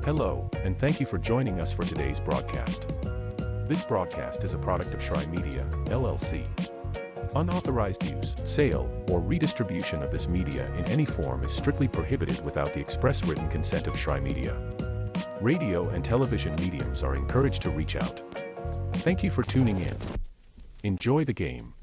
Hello, and thank you for joining us for today's broadcast. This broadcast is a product of Shry Media, LLC. Unauthorized use, sale, or redistribution of this media in any form is strictly prohibited without the express written consent of Shry Media. Radio and television mediums are encouraged to reach out. Thank you for tuning in. Enjoy the game.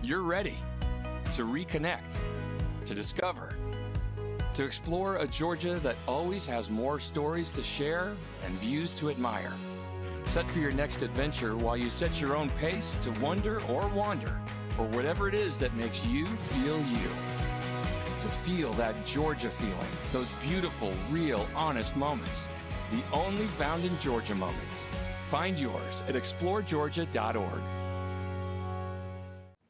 You're ready to reconnect, to discover, to explore a Georgia that always has more stories to share and views to admire. Set for your next adventure while you set your own pace to wonder or wander, or whatever it is that makes you feel you. To feel that Georgia feeling, those beautiful, real, honest moments. The only found in Georgia moments. Find yours at exploregeorgia.org.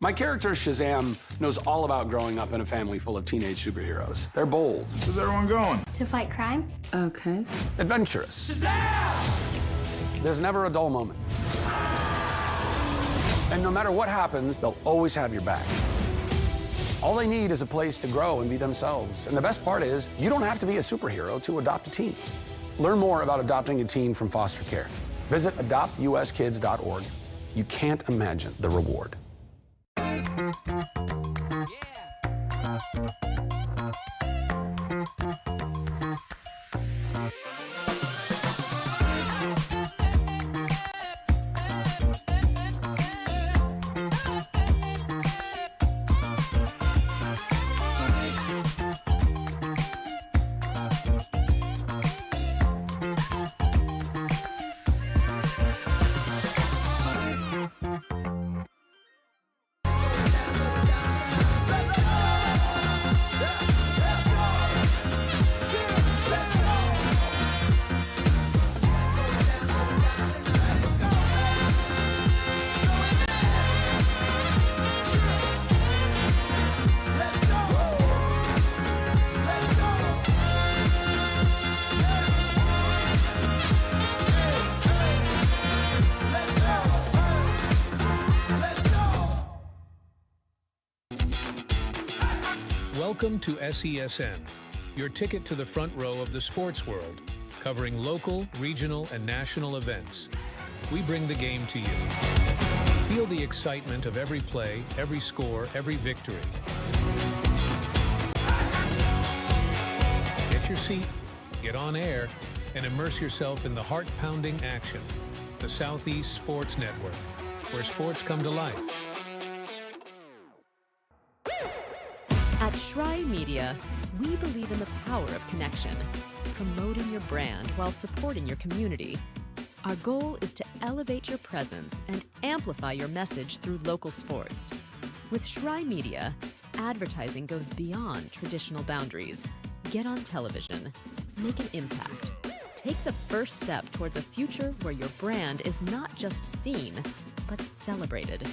My character, Shazam, knows all about growing up in a family full of teenage superheroes. They're bold. Where's everyone going? To fight crime. Okay. Adventurous. Shazam! There's never a dull moment. And no matter what happens, they'll always have your back. All they need is a place to grow and be themselves. And the best part is, you don't have to be a superhero to adopt a teen. Learn more about adopting a teen from foster care. Visit adoptuskids.org. You can't imagine the reward. Welcome to SESN, your ticket to the front row of the sports world, covering local, regional, and national events. We bring the game to you. Feel the excitement of every play, every score, every victory. Get your seat, get on air, and immerse yourself in the heart-pounding action. The Southeast Sports Network, where sports come to life. At Shry Media, we believe in the power of connection, promoting your brand while supporting your community. Our goal is to elevate your presence and amplify your message through local sports. With Shry Media, advertising goes beyond traditional boundaries. Get on television, make an impact. Take the first step towards a future where your brand is not just seen, but celebrated.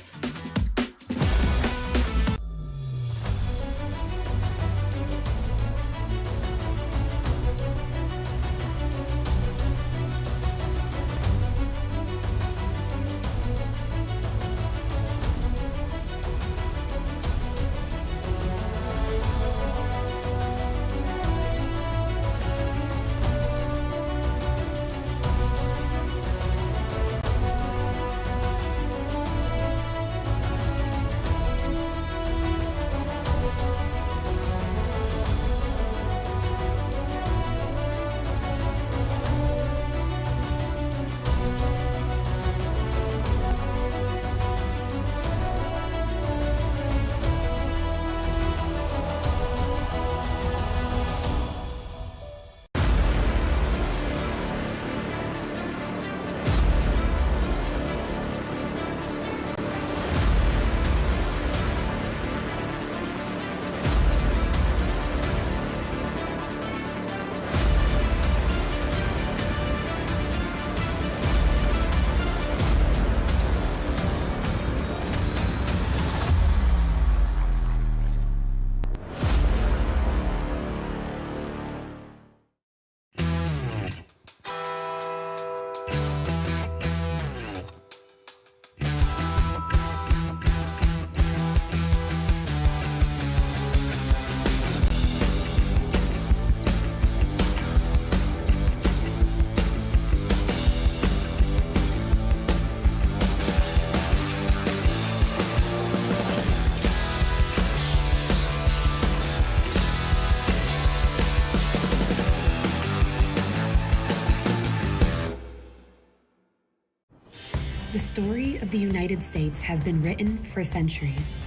story of the United States has been written for centuries.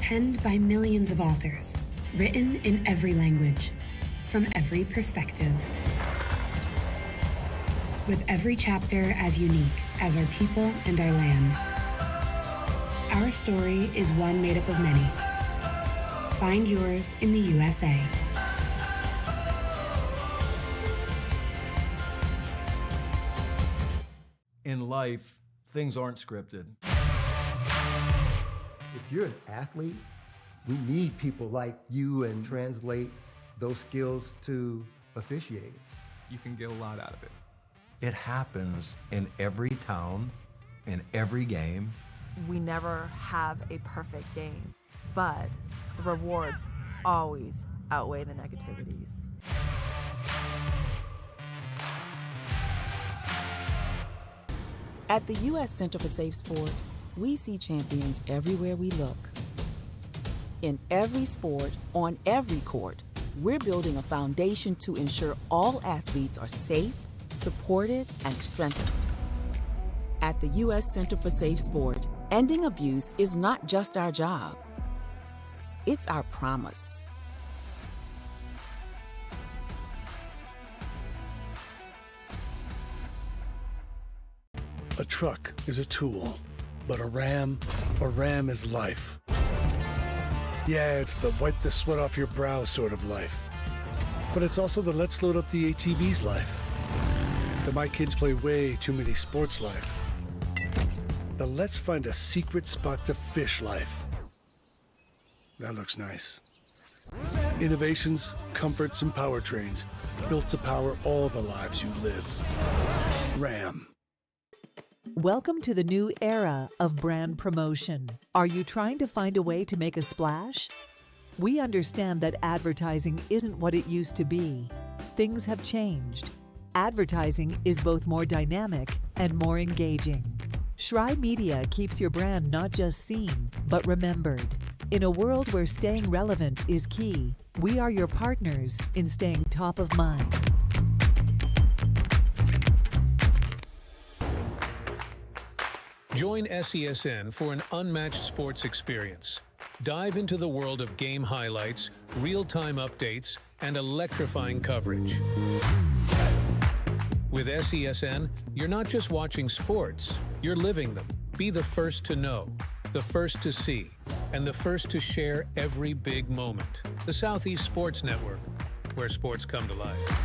Penned by millions of authors, written in every language, from every perspective. With every chapter as unique as our people and our land. Our story is one made up of many. Find yours in the USA. In life, things aren't scripted. If you're an athlete, we need people like you and translate those skills to officiating. You can get a lot out of it. It happens in every town, in every game. We never have a perfect game, but the rewards always outweigh the negativities. At the U.S. Center for Safe Sport, we see champions everywhere we look. In every sport, on every court, we're building a foundation to ensure all athletes are safe, supported, and strengthened. At the U.S. Center for Safe Sport, ending abuse is not just our job. It's our promise. A truck is a tool, but a ram is life. Yeah, it's the wipe the sweat off your brow sort of life. But it's also the let's load up the ATV's life. The my kids play way too many sports life. The let's find a secret spot to fish life. That looks nice. Innovations, comforts, and powertrains built to power all the lives you live. Ram. Welcome to the new era of brand promotion. Are you trying to find a way to make a splash? We understand that advertising isn't what it used to be. Things have changed. Advertising is both more dynamic and more engaging. Shry Media keeps your brand not just seen, but remembered. In a world where staying relevant is key, we are your partners in staying top of mind. Join SESN for an unmatched sports experience. Dive into the world of game highlights, real-time updates, and electrifying coverage. With SESN, you're not just watching sports, you're living them. Be the first to know, the first to see, and the first to share every big moment. The Southeast Sports Network, where sports come to life.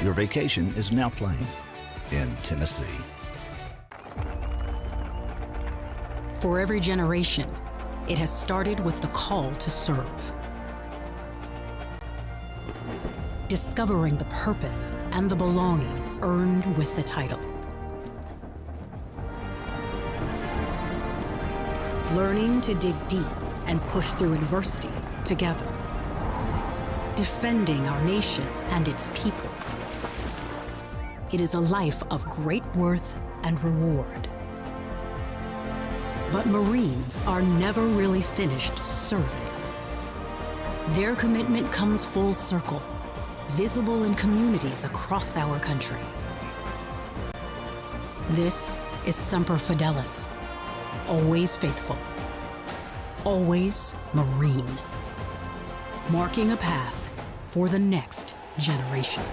Your vacation is now playing in Tennessee. For every generation, it has started with the call to serve. Discovering the purpose and the belonging earned with the title. Learning to dig deep and push through adversity together. Defending our nation and its people. It is a life of great worth and reward. But Marines are never really finished serving. Their commitment comes full circle, visible in communities across our country. This is Semper Fidelis, always faithful, always Marine, marking a path for the next generation.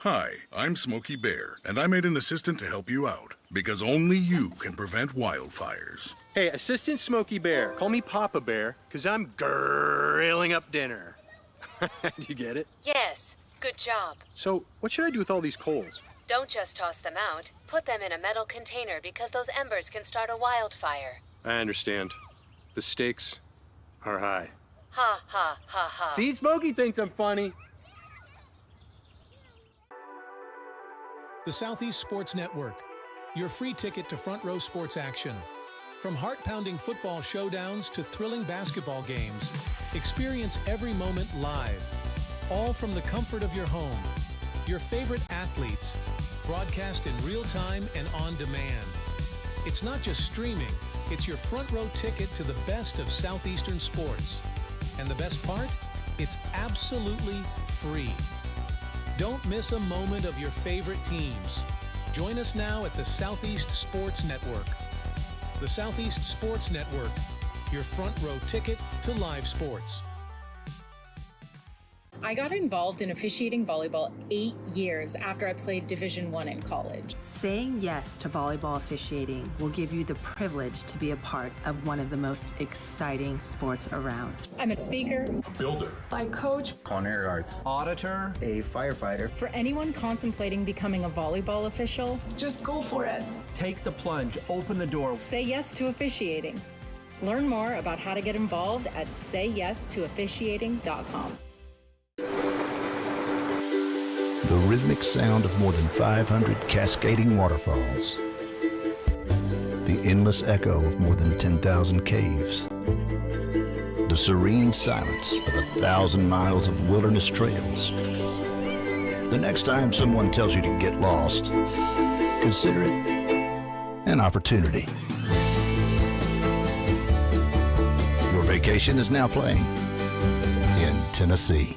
Hi, I'm Smokey Bear, and I made an assistant to help you out, because only you can prevent wildfires. Hey, Assistant Smokey Bear, call me Papa Bear, because I'm grilling up dinner. Do you get it? Yes, good job. So, what should I do with all these coals? Don't just toss them out. Put them in a metal container because those embers can start a wildfire. I understand. The stakes are high. Ha, ha, ha, ha. See, Smokey thinks I'm funny. The Southeast Sports Network, your free ticket to front row sports action. From heart-pounding football showdowns to thrilling basketball games, experience every moment live, all from the comfort of your home. Your favorite athletes, broadcast in real time and on demand. It's not just streaming, it's your front row ticket to the best of Southeastern sports. And the best part? It's absolutely free. Don't miss a moment of your favorite teams. Join us now at the Southeast Sports Network. The Southeast Sports Network, your front row ticket to live sports. I got involved in officiating volleyball 8 years after I played Division I in college. Saying yes to volleyball officiating will give you the privilege to be a part of one of the most exciting sports around. I'm a speaker, Builder. I coach, culinary arts, auditor, a firefighter. For anyone contemplating becoming a volleyball official, just go for it. take the plunge, open the door. Say yes to officiating. Learn more about how to get involved at sayyes2officiating.com. The rhythmic sound of more than 500 cascading waterfalls. The endless echo of more than 10,000 caves. The serene silence of 1,000 miles of wilderness trails. The next time someone tells you to get lost, consider it an opportunity. Your vacation is now playing in Tennessee.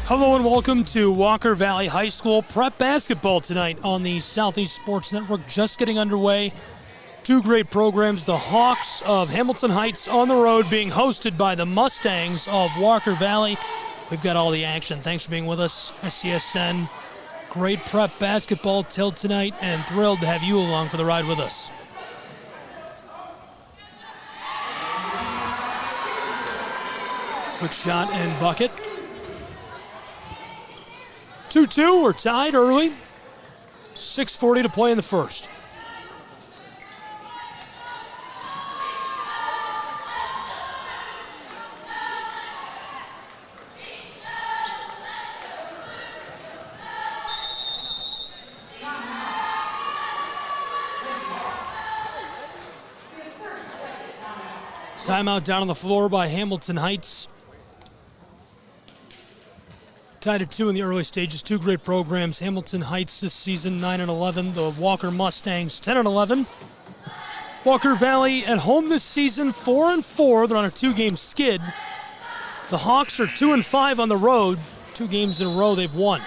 Hello and welcome to Walker Valley High School prep basketball tonight on the Southeast Sports Network. Just getting underway. Two great programs. The Hawks of Hamilton Heights on the road being hosted by the Mustangs of Walker Valley. We've got all the action. Thanks for being with us, SCSN. Great prep basketball till tonight and thrilled to have you along for the ride with us. Quick shot and bucket. 2-2, we're tied early. 6:40 to play in the first. Timeout down on the floor by Hamilton Heights. Tied at 2 in the early stages. Two great programs. Hamilton Heights this season 9-11. The Walker Mustangs 10-11. Walker Valley at home this season 4-4. They're on a 2-game skid. The Hawks are 2-5 on the road. 2 games in a row they've won.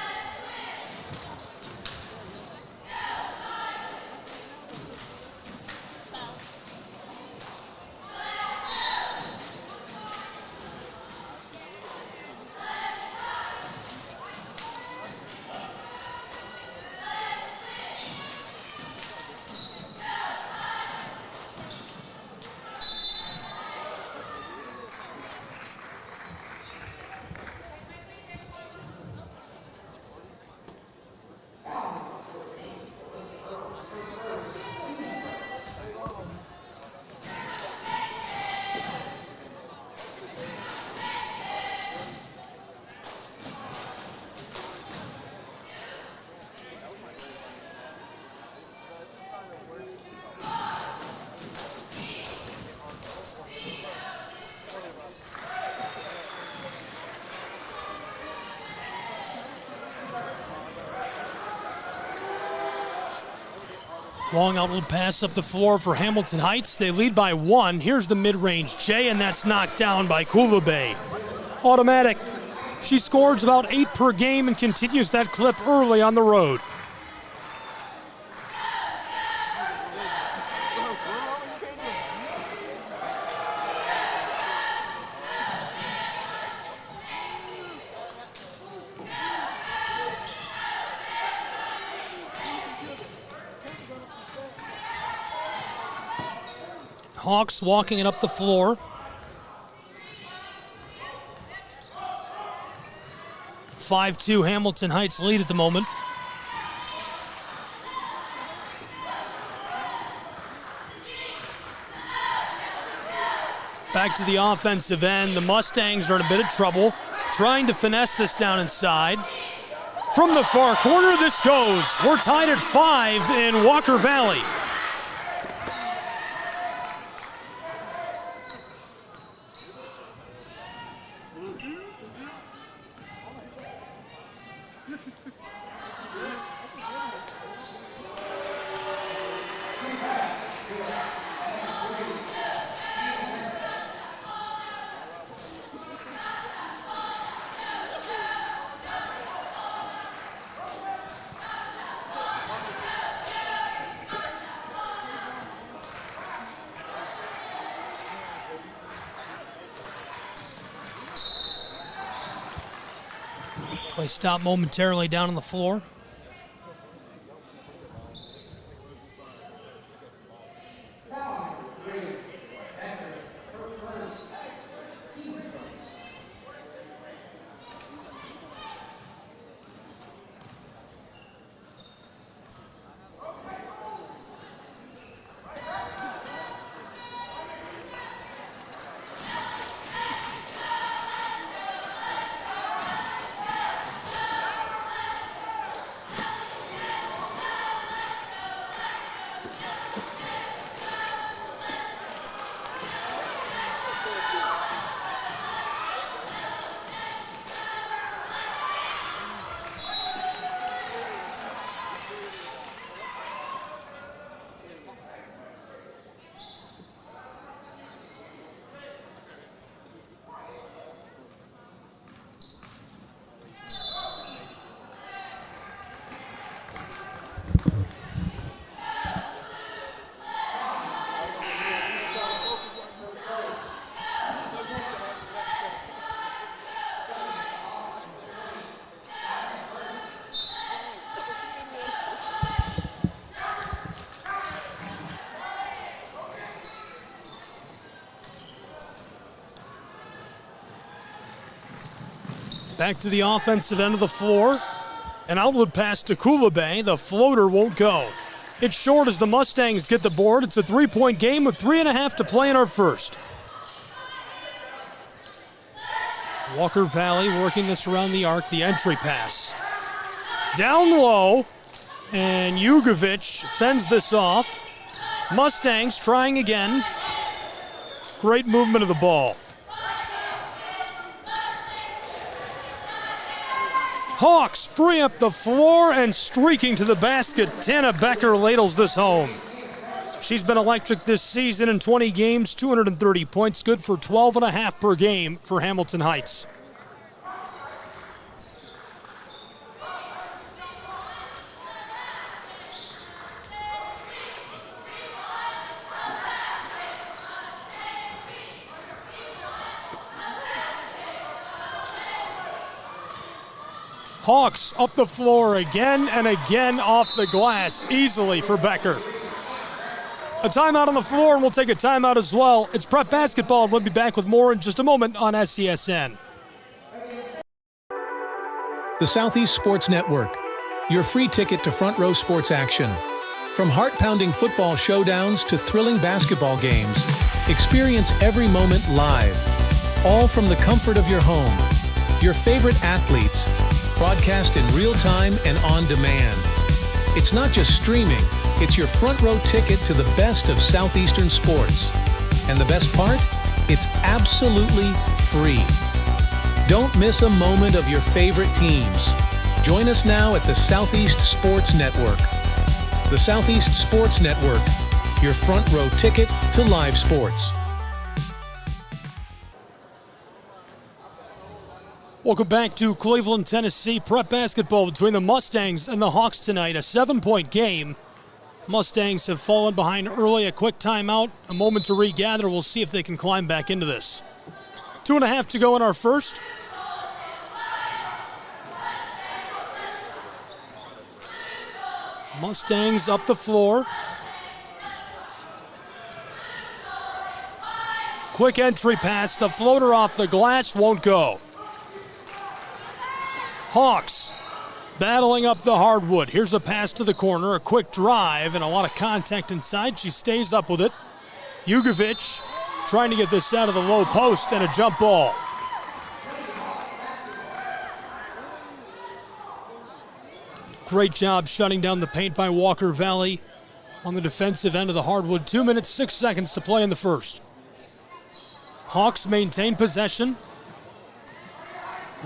Long outward pass up the floor for Hamilton Heights. They lead by 1. Here's the mid-range J, and that's knocked down by Kulube. Automatic. She scores about 8 per game and continues that clip early on the road. Hawks walking it up the floor. (5-2) Hamilton Heights lead at the moment. Back to the offensive end. The Mustangs are in a bit of trouble, trying to finesse this down inside. From the far corner, this goes. We're tied at 5 in Walker Valley. Play stop momentarily down on the floor. Back to the offensive end of the floor. An outward pass to Kulube. The floater won't go. It's short as the Mustangs get the board. It's a 3-point game with 3.5 to play in our first. Walker Valley working this around the arc. The entry pass. Down low. And Jugovic fends this off. Mustangs trying again. Great movement of the ball. Hawks free up the floor and streaking to the basket. Tana Becker ladles this home. She's been electric this season in 20 games, 230 points, good for 12.5 per game for Hamilton Heights. Hawks up the floor again and again off the glass, easily for Becker. A timeout on the floor, and we'll take a timeout as well. It's Prep Basketball, and we'll be back with more in just a moment on SCSN. The Southeast Sports Network, your free ticket to front row sports action. From heart-pounding football showdowns to thrilling basketball games, experience every moment live, all from the comfort of your home. Your favorite athletes, broadcast in real time and on demand. It's not just streaming, it's your front row ticket to the best of Southeastern sports. And the best part? It's absolutely free. Don't miss a moment of your favorite teams. Join us now at the Southeast Sports Network. the Southeast Sports Network, your front row ticket to live sports. Welcome back to Cleveland, Tennessee. Prep basketball between the Mustangs and the Hawks tonight. A 7-point game. Mustangs have fallen behind early. A quick timeout. A moment to regather. We'll see if they can climb back into this. 2.5 to go in our first. Mustangs up the floor. Quick entry pass. The floater off the glass won't go. Hawks battling up the hardwood. Here's a pass to the corner, a quick drive, and a lot of contact inside. She stays up with it. Jugovic trying to get this out of the low post, and a jump ball. Great job shutting down the paint by Walker Valley on the defensive end of the hardwood. 2 minutes, 6 seconds to play in the first. Hawks maintain possession.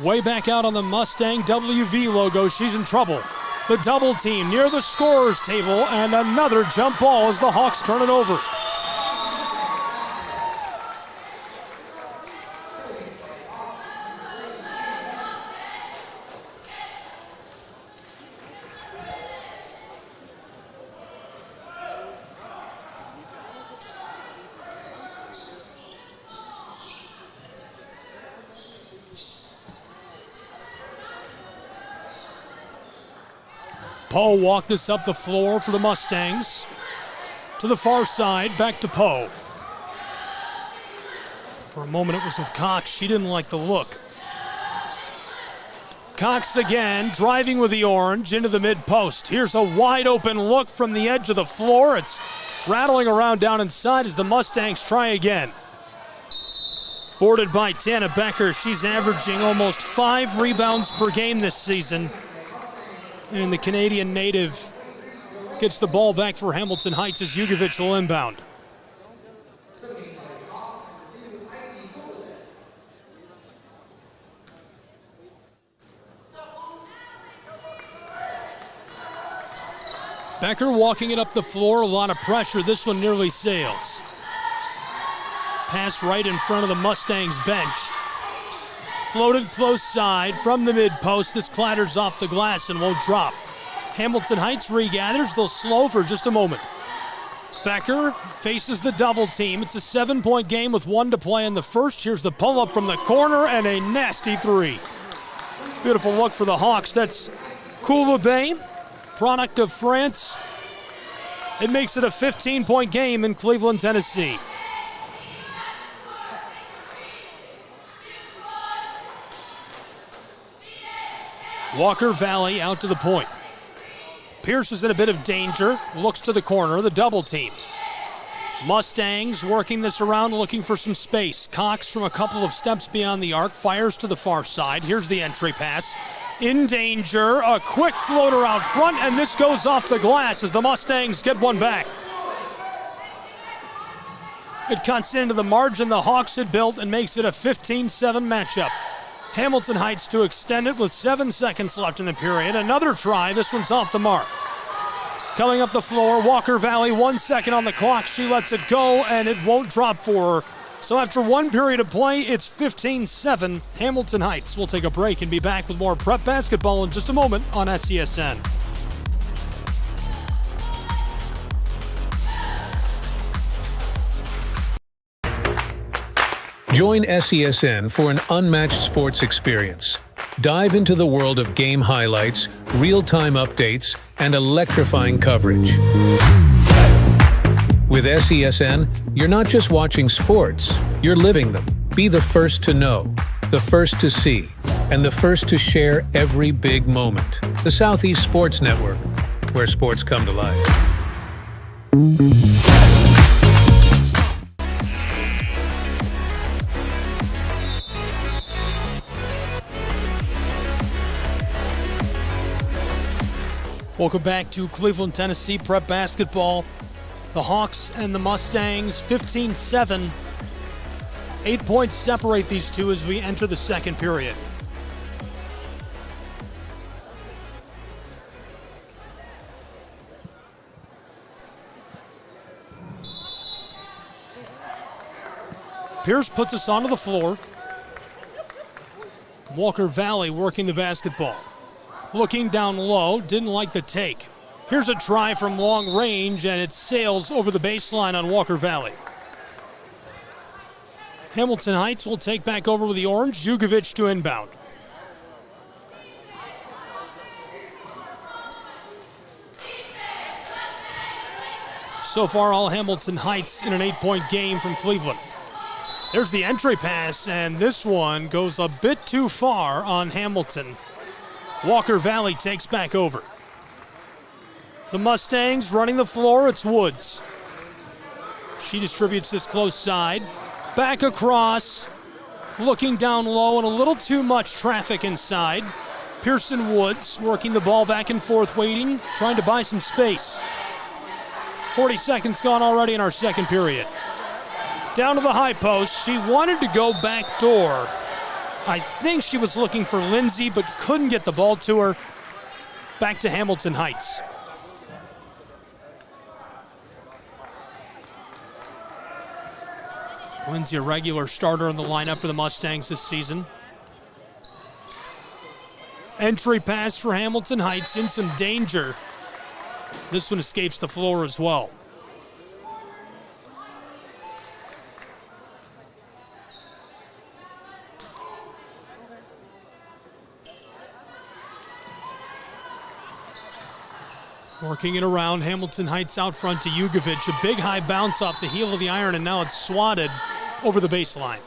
Way back out on the Mustang WV logo. She's in trouble. The double team near the scorer's table, and another jump ball as the Hawks turn it over. Poe walked this up the floor for the Mustangs. To the far side, back to Poe. For a moment it was with Cox. She didn't like the look. Cox again, driving with the orange into the mid-post. Here's a wide open look from the edge of the floor. It's rattling around down inside as the Mustangs try again. Boarded by Tana Becker. She's averaging almost 5 rebounds per game this season. And the Canadian native gets the ball back for Hamilton Heights as Jugovic will inbound. Becker walking it up the floor, a lot of pressure. This one nearly sails. Pass right in front of the Mustangs bench. Floated close side from the mid-post. This clatters off the glass and won't drop. Hamilton Heights regathers. They'll slow for just a moment. Becker faces the double team. It's a 7-point game with 1 to play in the first. Here's the pull-up from the corner and a nasty 3. Beautiful look for the Hawks. That's Coulibaly, product of France. It makes it a 15-point game in Cleveland, Tennessee. Walker Valley out to the point. Pierce is in a bit of danger. Looks to the corner, the double team. Mustangs working this around, looking for some space. Cox from a couple of steps beyond the arc, fires to the far side. Here's the entry pass. In danger, a quick floater out front, and this goes off the glass as the Mustangs get one back. It cuts into the margin the Hawks had built and makes it a 15-7 matchup. Hamilton Heights to extend it with 7 seconds left in the period. Another try. This one's off the mark. Coming up the floor, Walker Valley, 1 second on the clock. She lets it go, and it won't drop for her. So after 1 period of play, it's 15-7. Hamilton Heights. We'll take a break and be back with more prep basketball in just a moment on SESN. Join SESN for an unmatched sports experience. Dive into the world of game highlights, real-time updates, and electrifying coverage. With SESN, you're not just watching sports, you're living them. Be the first to know, the first to see, and the first to share every big moment. The Southeast Sports Network, where sports come to life. Welcome back to Cleveland, Tennessee prep basketball. The Hawks and the Mustangs, 15-7. 8 points separate these two as we enter the second period. Pierce puts us onto the floor. Walker Valley working the basketball. Looking down low, didn't like the take. Here's a try from long range, and it sails over the baseline on Walker Valley. Hamilton Heights will take back over with the orange. Jugovic to inbound. So far, all Hamilton Heights in an 8-point game from Cleveland. There's the entry pass, and this one goes a bit too far on Hamilton. Walker Valley takes back over. The Mustangs running the floor, it's Woods. She distributes this close side. Back across, looking down low, and a little too much traffic inside. Pearson Woods working the ball back and forth, waiting, trying to buy some space. 40 seconds gone already in our second period. Down to the high post. She wanted to go back door. I think she was looking for Lindsay, but couldn't get the ball to her. Back to Hamilton Heights. Lindsay, a regular starter in the lineup for the Mustangs this season. Entry pass for Hamilton Heights, in some danger. This one escapes the floor as well. Working it around, Hamilton Heights out front to Jugovic. A big high bounce off the heel of the iron, and now it's swatted over the baseline.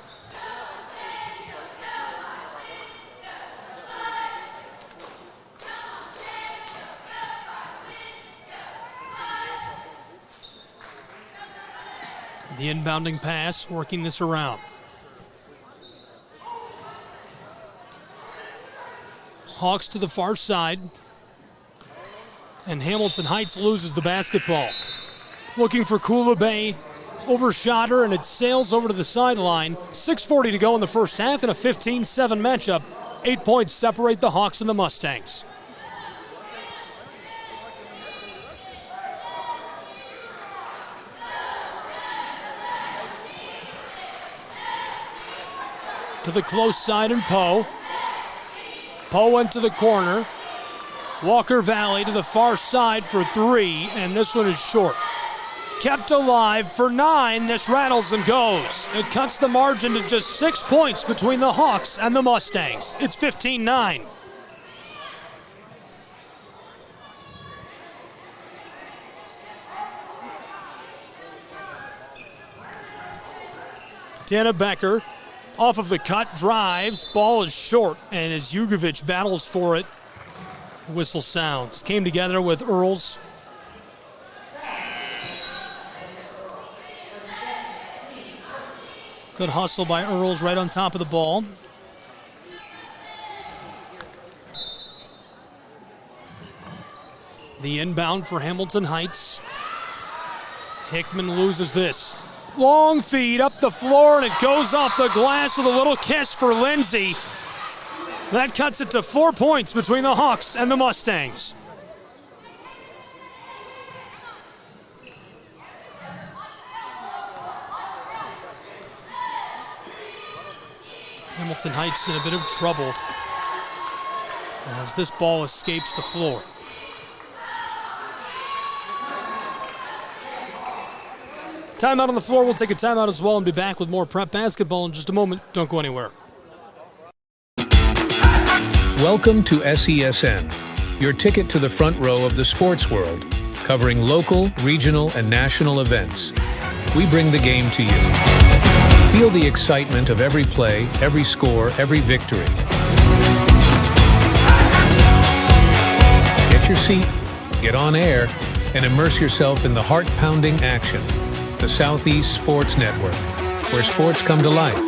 The inbounding pass, working this around. Hawks to the far side. And Hamilton Heights loses the basketball. Looking for Kula Bay, overshot her, and it sails over to the sideline. 6:40 to go in the first half in a 15-7 matchup. 8 points separate the Hawks and the Mustangs. To the close side and Poe. Poe went to the corner. Walker Valley to the far side for three, and this one is short. Kept alive for 9. This rattles and goes. It cuts the margin to just 6 points between the Hawks and the Mustangs. It's 15-9. Dana Becker off of the cut, drives. Ball is short, and as Jugovic battles for it, whistle sounds. Came together with Earls. Good hustle by Earls right on top of the ball. The inbound for Hamilton Heights. Hickman loses this. Long feed up the floor, and it goes off the glass with a little kiss for Lindsay. That cuts it to 4 points between the Hawks and the Mustangs. Hamilton Heights in a bit of trouble as this ball escapes the floor. Timeout on the floor. We'll take a timeout as well and be back with more Prep Basketball in just a moment. Don't go anywhere. Welcome to SESN, your ticket to the front row of the sports world, covering local, regional, and national events. We bring the game to you. Feel the excitement of every play, every score, every victory. Get your seat, get on air, and immerse yourself in the heart-pounding action. The Southeast Sports Network, where sports come to life.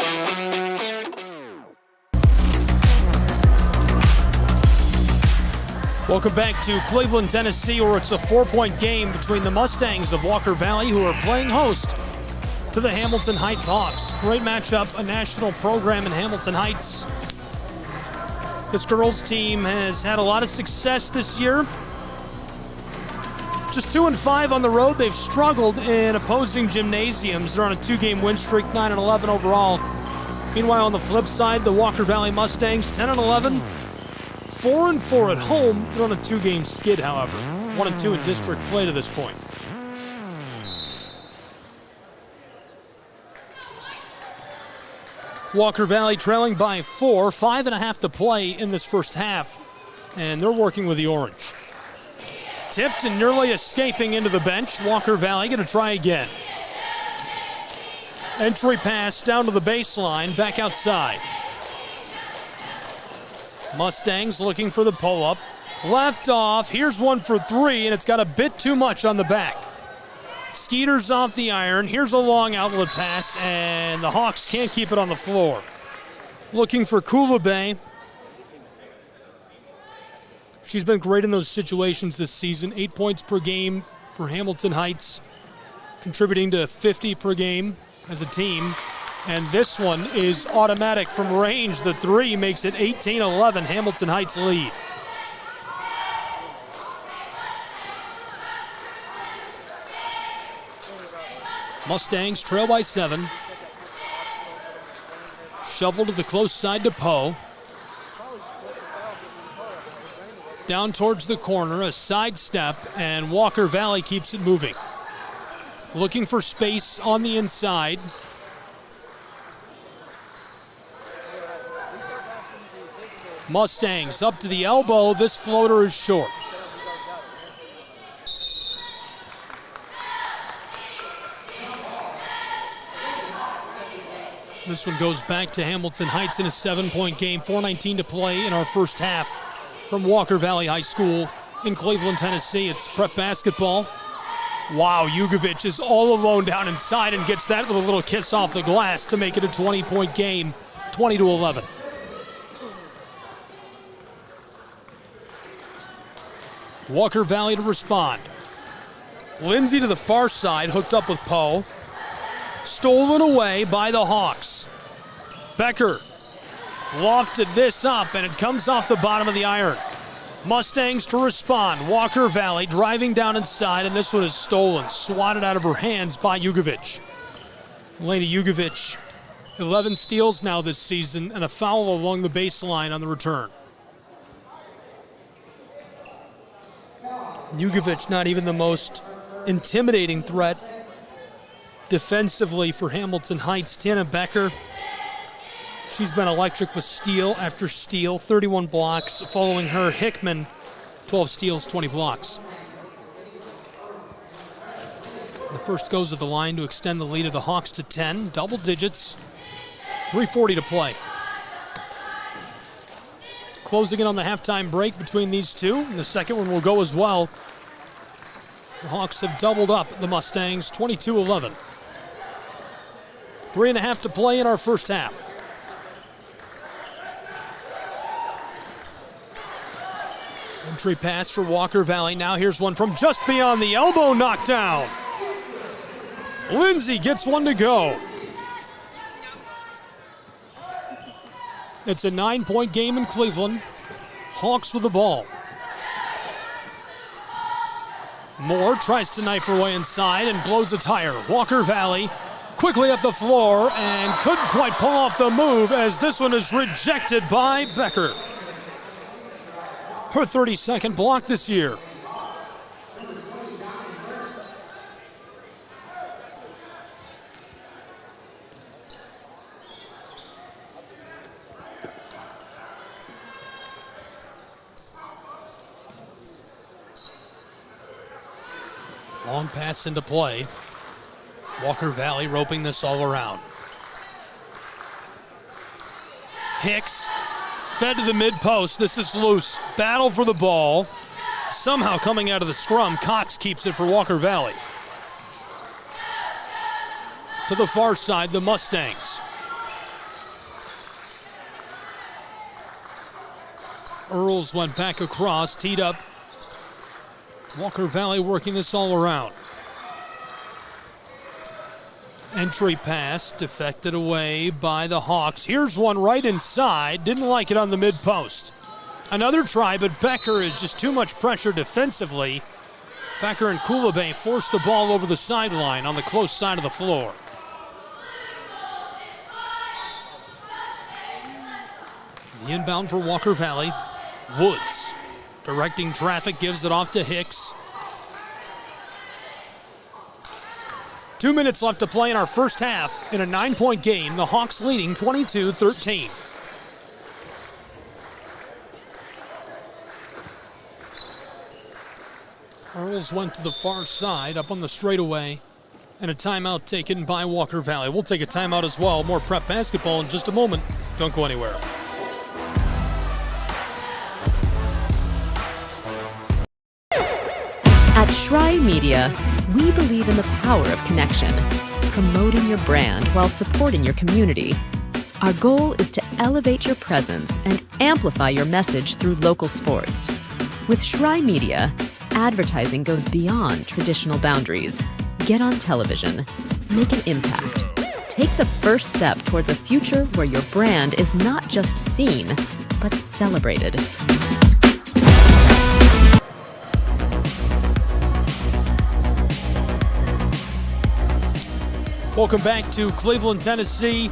Welcome back to Cleveland, Tennessee, where it's a 4-point game between the Mustangs of Walker Valley, who are playing host to the Hamilton Heights Hawks. Great matchup, a national program in Hamilton Heights. This girls team has had a lot of success this year. Just 2-5 on the road. They've struggled in opposing gymnasiums. They're on a 2-game win streak, 9-11 overall. Meanwhile, on the flip side, the Walker Valley Mustangs, 10-11, 4-4 at home. They're on a 2-game skid, however. 1-2 in district play to this point. Walker Valley trailing by 4, 5.5 to play in this first half, and they're working with the orange. Tipped and nearly escaping into the bench. Walker Valley going to try again. Entry pass down to the baseline, back outside. Mustangs looking for the pull-up. Left off, here's one for 3, and it's got a bit too much on the back. Skeeters off the iron, here's a long outlet pass, and the Hawks can't keep it on the floor. Looking for Kulabay. She's been great in those situations this season. 8 points per game for Hamilton Heights, contributing to 50 per game as a team. And this one is automatic from range. The 3 makes it 18-11, Hamilton Heights lead. Mustangs trail by 7. Shovel to the close side to Poe. Down towards the corner, a sidestep, and Walker Valley keeps it moving. Looking for space on the inside. Mustangs up to the elbow. This floater is short. This one goes back to Hamilton Heights in a 7-point game. 4:19 to play in our first half from Walker Valley High School in Cleveland, Tennessee. It's prep basketball. Wow, Jugovic is all alone down inside and gets that with a little kiss off the glass to make it a 20-point game, 20-11. Walker Valley to respond. Lindsay to the far side, hooked up with Poe. Stolen away by the Hawks. Becker lofted this up, and it comes off the bottom of the iron. Mustangs to respond. Walker Valley driving down inside, and this one is stolen, swatted out of her hands by Jugovic. Elena Jugovic, 11 steals now this season, and a foul along the baseline on the return. Jugovic not even the most intimidating threat defensively for Hamilton Heights. Tana Becker, she's been electric with steal after steal, 31 blocks. Following her, Hickman, 12 steals, 20 blocks. The first goes to the line to extend the lead of the Hawks to 10, double digits, 3:40 to play. Closing in on the halftime break between these two. The second one will go as well. The Hawks have doubled up the Mustangs, 22-11. 3.5 to play in our first half. Entry pass for Walker Valley. Now here's one from just beyond the elbow, knockdown. Lindsay gets one to go. It's a 9-point game in Cleveland. Hawks with the ball. Moore tries to knife her way inside and blows a tire. Walker Valley quickly up the floor and couldn't quite pull off the move as this one is rejected by Becker. Her 32nd block this year. Long pass into play. Walker Valley roping this all around. Hicks fed to the mid-post. This is loose. Battle for the ball. Somehow coming out of the scrum, Cox keeps it for Walker Valley. To the far side, the Mustangs. Earls went back across, teed up. Walker Valley working this all around. Entry pass deflected away by the Hawks. Here's one right inside. Didn't like it on the mid-post. Another try, but Becker is just too much pressure defensively. Becker and Kulabay force the ball over the sideline on the close side of the floor. The inbound for Walker Valley. Woods directing traffic, gives it off to Hicks. 2 minutes left to play in our first half in a 9-point game. The Hawks leading 22-13. Earls went to the far side up on the straightaway, and a timeout taken by Walker Valley. We'll take a timeout as well. More prep basketball in just a moment. Don't go anywhere. At Shry Media, we believe in the power of connection, promoting your brand while supporting your community. Our goal is to elevate your presence and amplify your message through local sports. With Shry Media, advertising goes beyond traditional boundaries. Get on television. Make an impact. Take the first step towards a future where your brand is not just seen, but celebrated. Welcome back to Cleveland, Tennessee.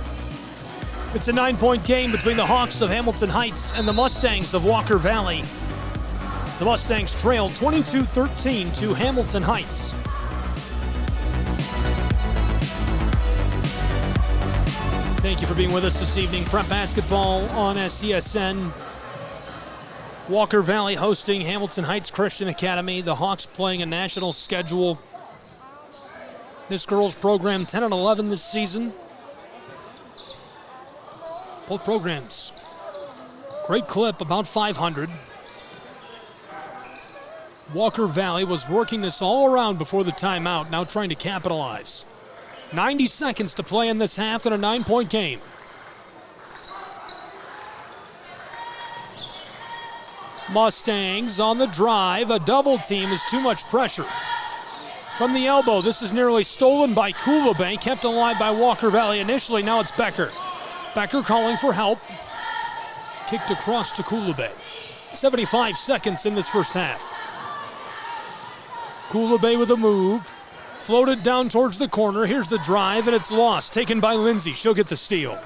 It's a 9-point game between the Hawks of Hamilton Heights and the Mustangs of Walker Valley. The Mustangs trail 22-13 to Hamilton Heights. Thank you for being with us this evening. Prep basketball on SCSN. Walker Valley hosting Hamilton Heights Christian Academy. The Hawks playing a national schedule. This girls program 10-11 this season. Both programs. Great clip, about 500. Walker Valley was working this all around before the timeout, now trying to capitalize. 90 seconds to play in this half in a 9-point game. Mustangs on the drive. A double team is too much pressure. From the elbow, this is nearly stolen by Kulabay, kept alive by Walker Valley initially. Now it's Becker. Becker calling for help. Kicked across to Kulabay. 75 seconds in this first half. Kulabay with a move. Floated down towards the corner. Here's the drive, and it's lost. Taken by Lindsay. She'll get the steal.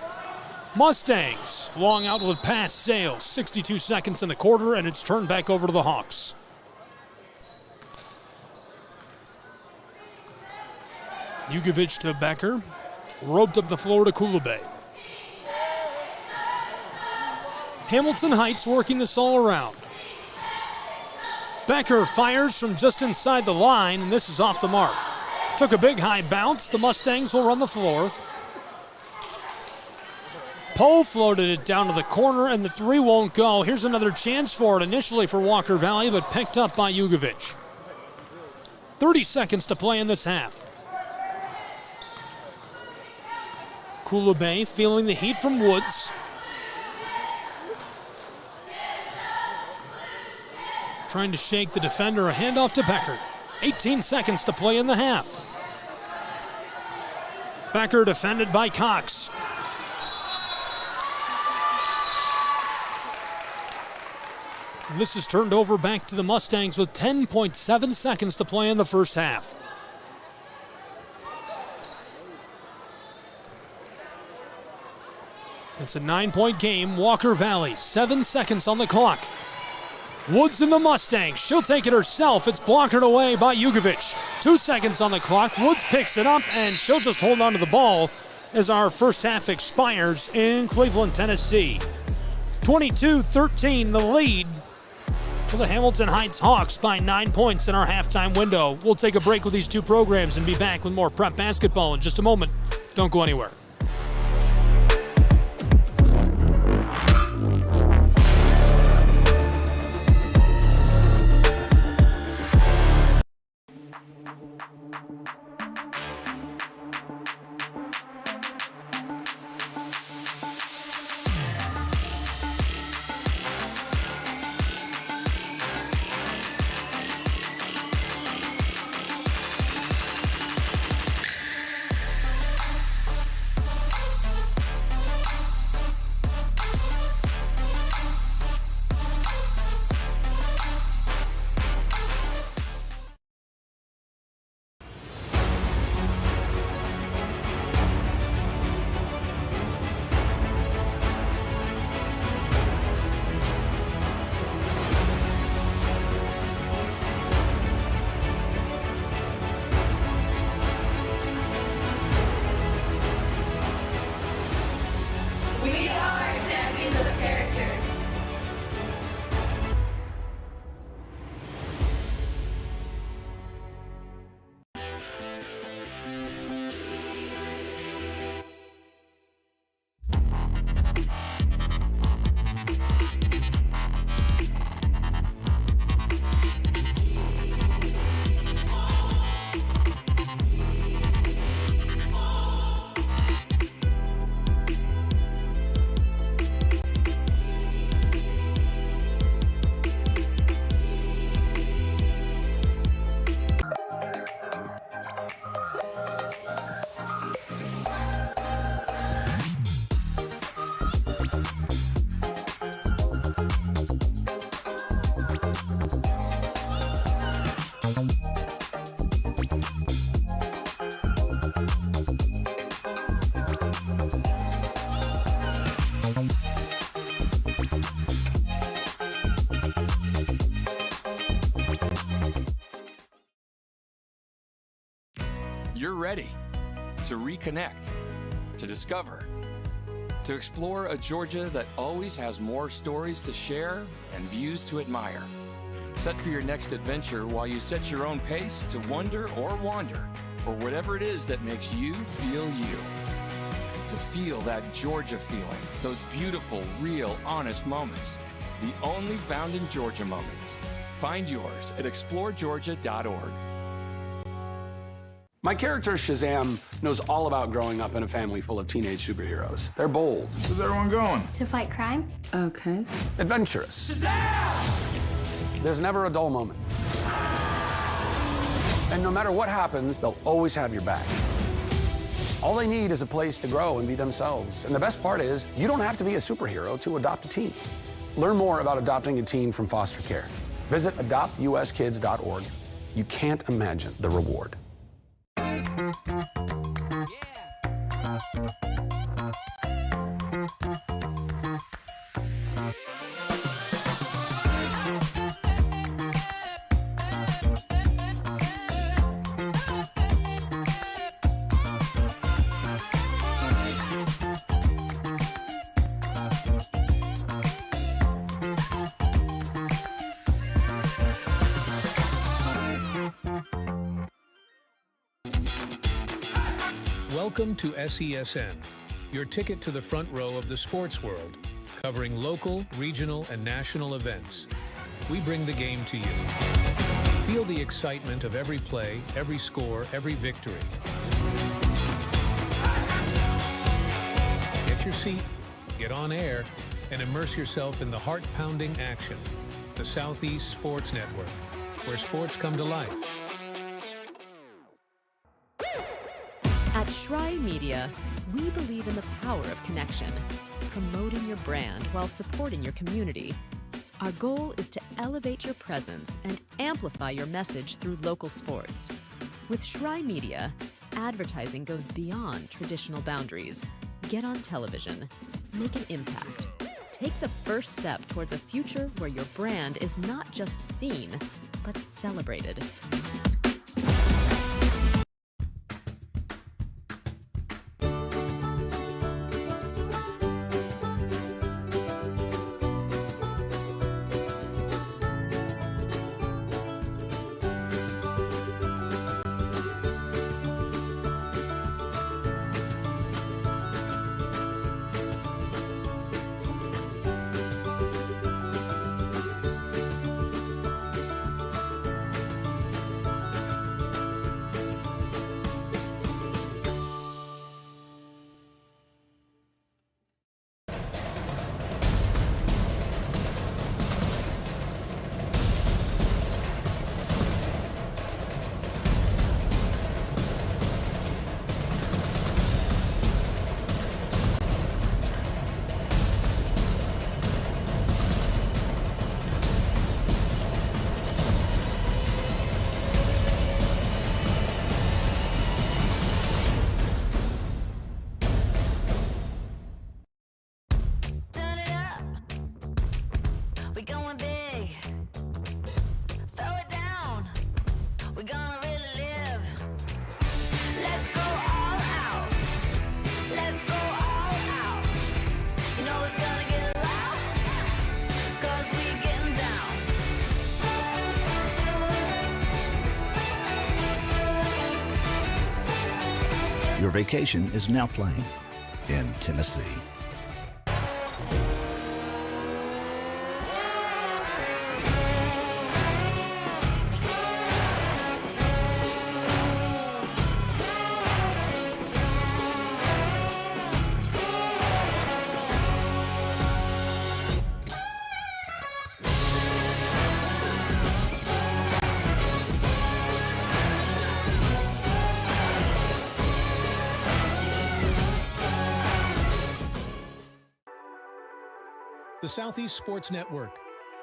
Mustangs long out with pass sails. 62 seconds in the quarter, and it's turned back over to the Hawks. Jugovic to Becker. Roped up the floor to Kulabay. Hamilton Heights working this all around. Becker fires from just inside the line, and this is off the mark. Took a big high bounce. The Mustangs will run the floor. Poe floated it down to the corner, and the three won't go. Here's another chance for it, initially for Walker Valley, but picked up by Jugovic. 30 seconds to play in this half. Kulabay feeling the heat from Woods. Trying to shake the defender. A handoff to Becker. 18 seconds to play in the half. Becker defended by Cox. This is turned over back to the Mustangs with 10.7 seconds to play in the first half. It's a 9-point game. Walker Valley, 7 seconds on the clock. Woods and the Mustangs. She'll take it herself. It's blockered away by Jugovic. 2 seconds on the clock. Woods picks it up, and she'll just hold on to the ball as our first half expires in Cleveland, Tennessee. 22-13, the lead for the Hamilton Heights Hawks by 9 points in our halftime window. We'll take a break with these two programs and be back with more prep basketball in just a moment. Don't go anywhere. stories of the characters. You're ready to reconnect, to discover, to explore a Georgia that always has more stories to share and views to admire. Set for your next adventure while you set your own pace to wonder or wander, or whatever it is that makes you feel you. To feel that Georgia feeling, those beautiful, real, honest moments. The only found in Georgia moments. Find yours at exploregeorgia.org. My character, Shazam, knows all about growing up in a family full of teenage superheroes. They're bold. Where's everyone going? To fight crime? Okay. Adventurous. Shazam! There's never a dull moment. And no matter what happens, they'll always have your back. All they need is a place to grow and be themselves. And the best part is, you don't have to be a superhero to adopt a teen. Learn more about adopting a teen from foster care. Visit adoptuskids.org. You can't imagine the reward. Welcome to SESN, your ticket to the front row of the sports world, covering local, regional, and national events. We bring the game to you. Feel the excitement of every play, every score, every victory. Get your seat, get on air, and immerse yourself in the heart-pounding action. The Southeast Sports Network, where sports come to life. At Shry Media, we believe in the power of connection, promoting your brand while supporting your community. Our goal is to elevate your presence and amplify your message through local sports. With Shry Media, advertising goes beyond traditional boundaries. Get on television, make an impact. Take the first step towards a future where your brand is not just seen, but celebrated. Let's go all out. You know it's gonna get Your vacation is now playing in Tennessee. The Southeast Sports Network,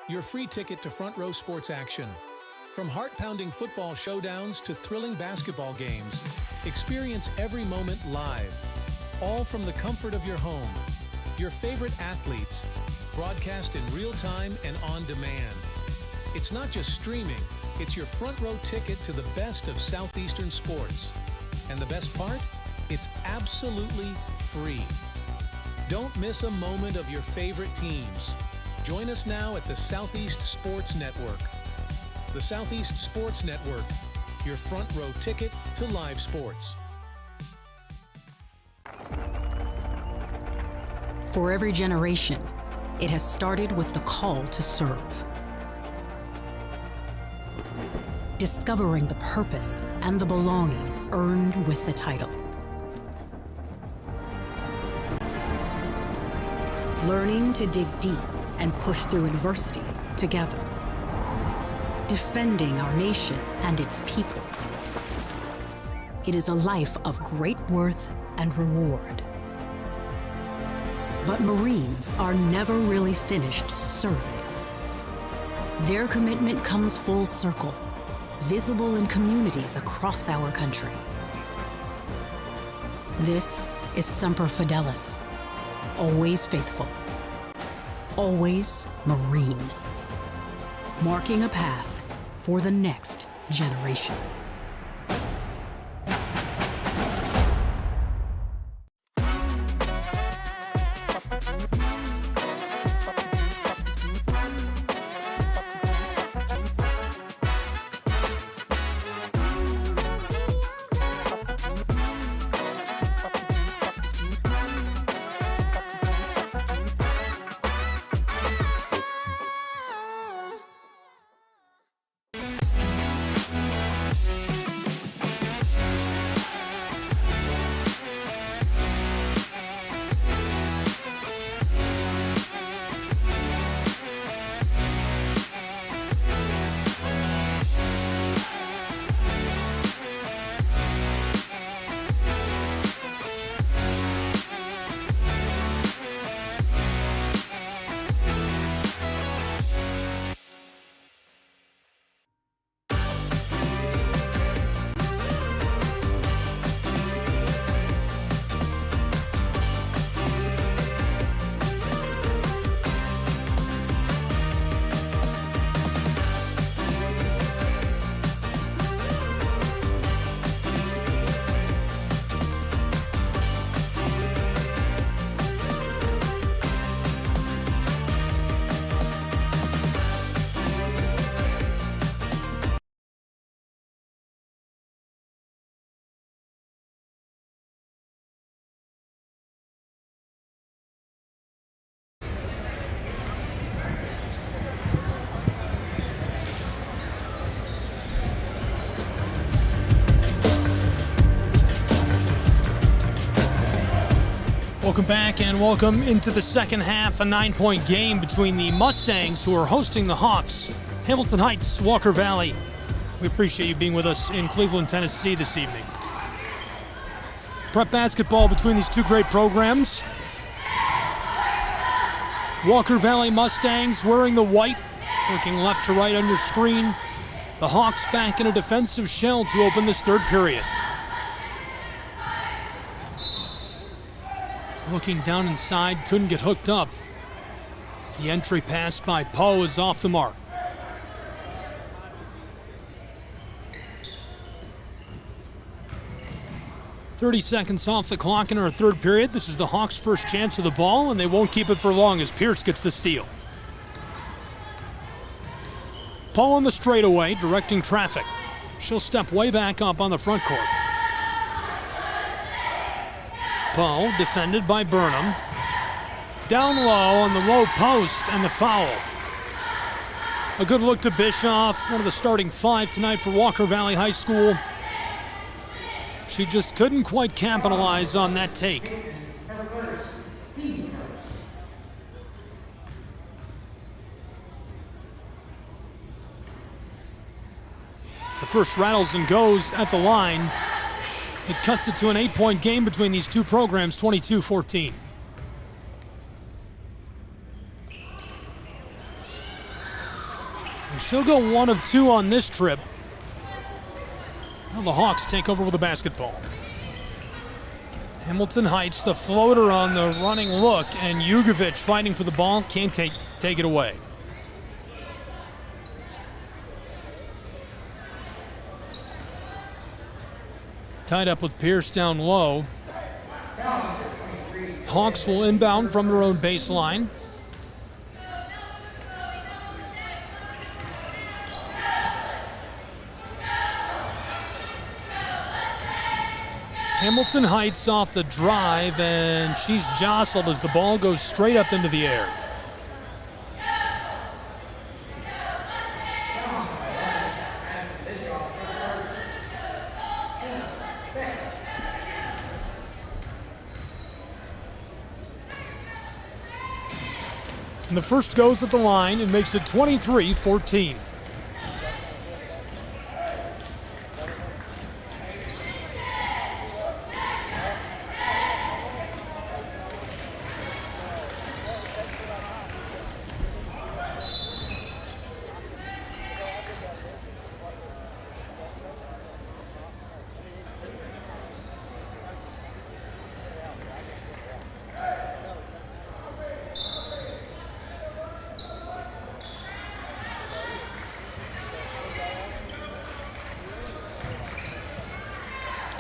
your free ticket to front row sports action. From heart-pounding football showdowns to thrilling basketball games, experience every moment live, all from the comfort of your home. Your favorite athletes, broadcast in real time and on demand. It's not just streaming, it's your front row ticket to the best of Southeastern sports. And the best part? It's absolutely free. Don't miss a moment of your favorite teams. Join us now at the Southeast Sports Network. The Southeast Sports Network, your front row ticket to live sports. For every generation, it has started with the call to serve. Discovering the purpose and the belonging earned with the title. Learning to dig deep and push through adversity together. Defending our nation and its people. It is a life of great worth and reward. But Marines are never really finished serving. Their commitment comes full circle, visible in communities across our country. This is Semper Fidelis. Always faithful, always Marine, marking a path for the next generation. Welcome back and welcome into the second half, a 9-point game between the Mustangs, who are hosting the Hawks, Hamilton Heights, Walker Valley. We appreciate you being with us in Cleveland, Tennessee this evening. Prep basketball between these two great programs. Walker Valley Mustangs wearing the white, working left to right on your screen. The Hawks back in a defensive shell to open this third period. Looking down inside, couldn't get hooked up. The entry pass by Poe is off the mark. "30 seconds off the clock in our third period. This is the Hawks' first chance of the ball, and they won't keep it for long as Pierce gets the steal. Poe on the straightaway, directing traffic. She'll step way back up on the front court. Poe, defended by Burnham. Down low on the low post, and the foul. A good look to Bischoff, one of the starting 5 tonight for Walker Valley High School. She just couldn't quite capitalize on that take. The first rattles and goes at the line. It cuts it to an 8-point game between these two programs, 22-14. And she'll go 1 of 2 on this trip. Now the Hawks take over with the basketball. Hamilton Heights, the floater on the running look, and Jugovic fighting for the ball, can't take it away. Tied up with Pierce down low. Hawks will inbound from their own baseline. Hamilton Heights off the drive, and she's jostled as the ball goes straight up into the air. And the first goes at the line and makes it 23-14.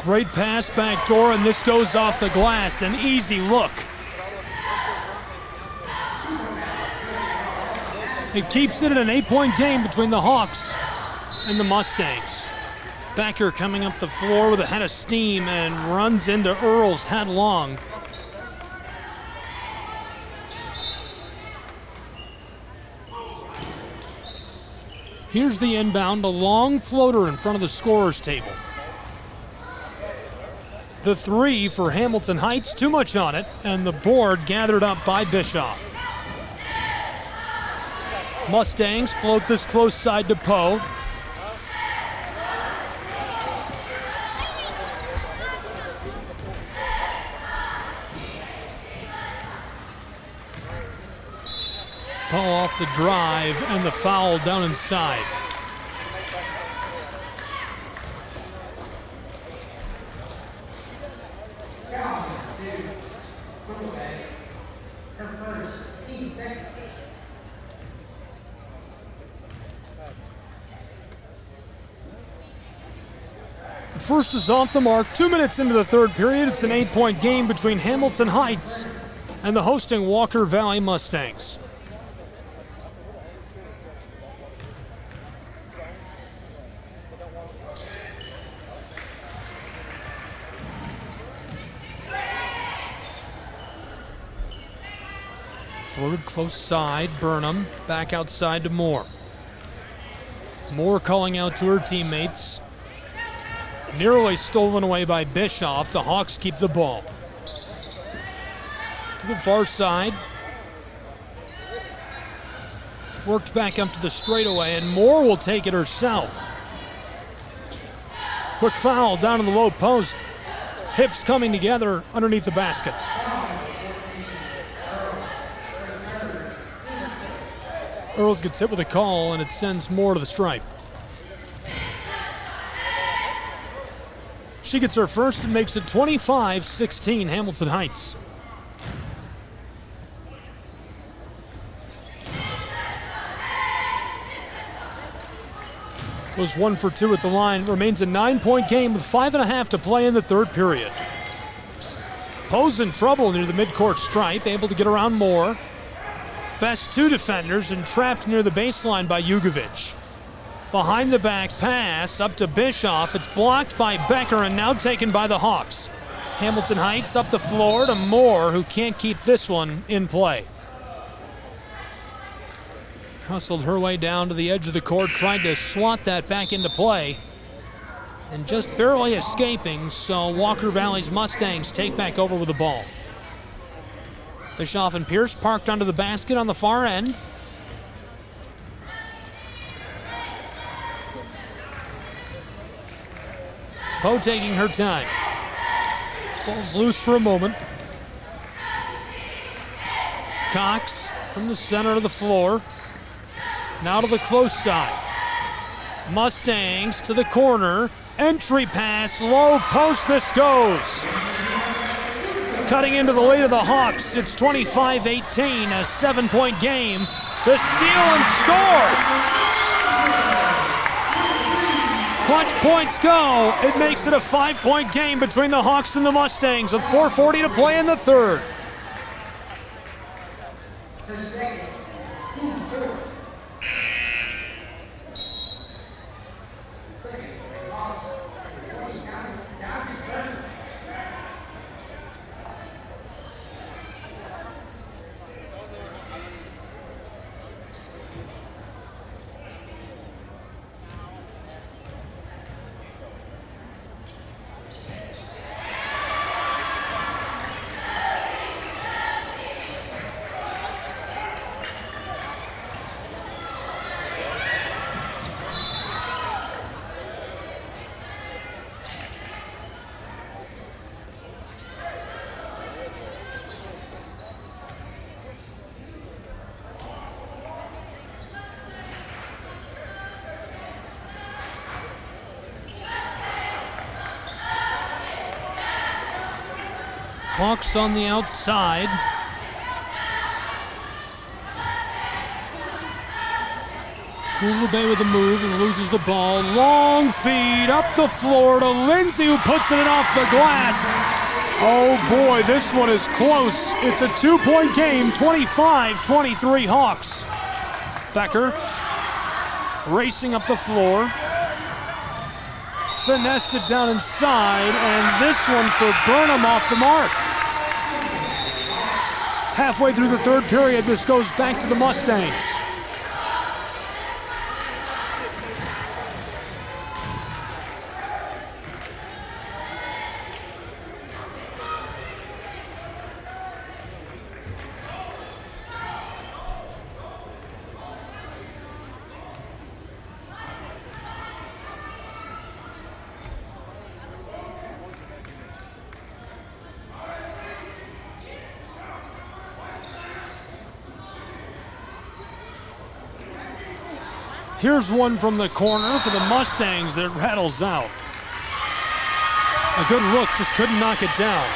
Great pass back door, and this goes off the glass. An easy look. It keeps it at an 8-point game between the Hawks and the Mustangs. Becker coming up the floor with a head of steam and runs into Earls headlong. Here's the inbound, a long floater in front of the scorer's table. The 3 for Hamilton Heights, too much on it, and the board gathered up by Bischoff. Mustangs float this close side to Poe. Poe off the drive, and the foul down inside. First is off the mark. 2 minutes into the third period. It's an 8-point game between Hamilton Heights and the hosting Walker Valley Mustangs. Floated close side, Burnham back outside to Moore. Moore calling out to her teammates. Nearly stolen away by Bischoff. The Hawks keep the ball. To the far side. Worked back up to the straightaway, and Moore will take it herself. Quick foul down in the low post. Hips coming together underneath the basket. Earls gets hit with a call, and it sends Moore to the stripe. She gets her first and makes it 25-16 Hamilton Heights. Goes 1 for 2 at the line. Remains a 9-point game with 5.5 to play in the third period. Poe's in trouble near the midcourt stripe, able to get around Moore. Best 2 defenders and trapped near the baseline by Jugovic. Behind the back pass up to Bischoff. It's blocked by Becker and now taken by the Hawks. Hamilton Heights up the floor to Moore, who can't keep this one in play. Hustled her way down to the edge of the court, tried to swat that back into play, and just barely escaping, so Walker Valley's Mustangs take back over with the ball. Bischoff and Pierce parked under the basket on the far end. Poe taking her time. Ball's loose for a moment. Cox from the center of the floor. Now to the close side. Mustangs to the corner. Entry pass, low post, this goes. Cutting into the lead of the Hawks, it's 25-18, a 7-point game. The steal and score. Clutch points go. It makes it a 5-point game between the Hawks and the Mustangs with 4:40 to play in the third. Hawks on the outside. Kulube with the move and loses the ball. Long feed up the floor to Lindsay, who puts it off the glass. Oh boy, this one is close. It's a 2-point game, 25-23 Hawks. Becker racing up the floor. Finessed it down inside, and this one for Burnham off the mark. Halfway through the third period, this goes back to the Mustangs. Here's one from the corner for the Mustangs that rattles out. A good look, just couldn't knock it down.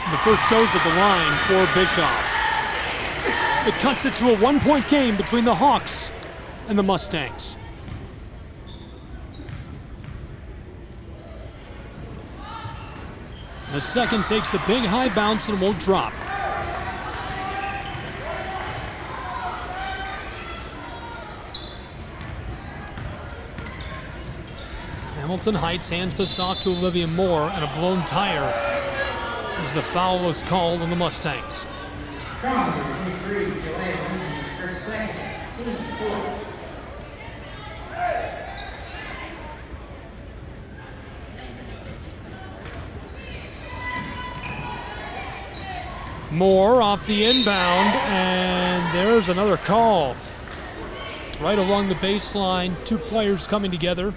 The first goes at the line for Bischoff. It cuts it to a 1-point game between the Hawks and the Mustangs. The second takes a big high bounce and won't drop. Hamilton Heights hands this off to Olivia Moore, and a blown tire as the foul was called on the Mustangs. Moore off the inbound, and there's another call. Right along the baseline, two players coming together.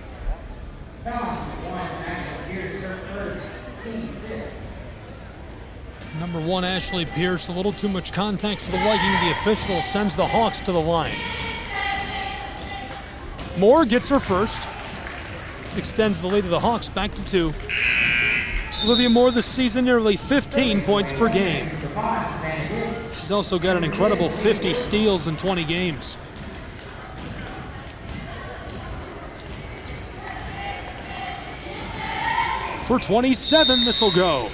Number 1, Ashley Pierce, a little too much contact for the liking of the official, sends the Hawks to the line. Moore gets her first, extends the lead of the Hawks back to 2. Olivia Moore this season nearly 15 points per game. She's also got an incredible 50 steals in 20 games. For 27, this will go.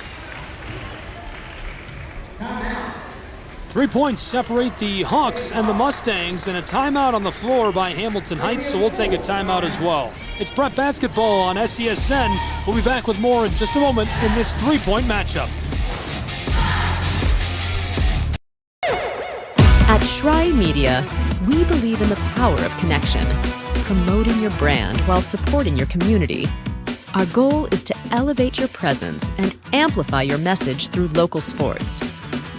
3 points separate the Hawks and the Mustangs, and a timeout on the floor by Hamilton Heights, so we'll take a timeout as well. It's Prep Basketball on SESN. We'll be back with more in just a moment in this 3-point matchup. At Schrei Media, we believe in the power of connection, promoting your brand while supporting your community. Our goal is to elevate your presence and amplify your message through local sports.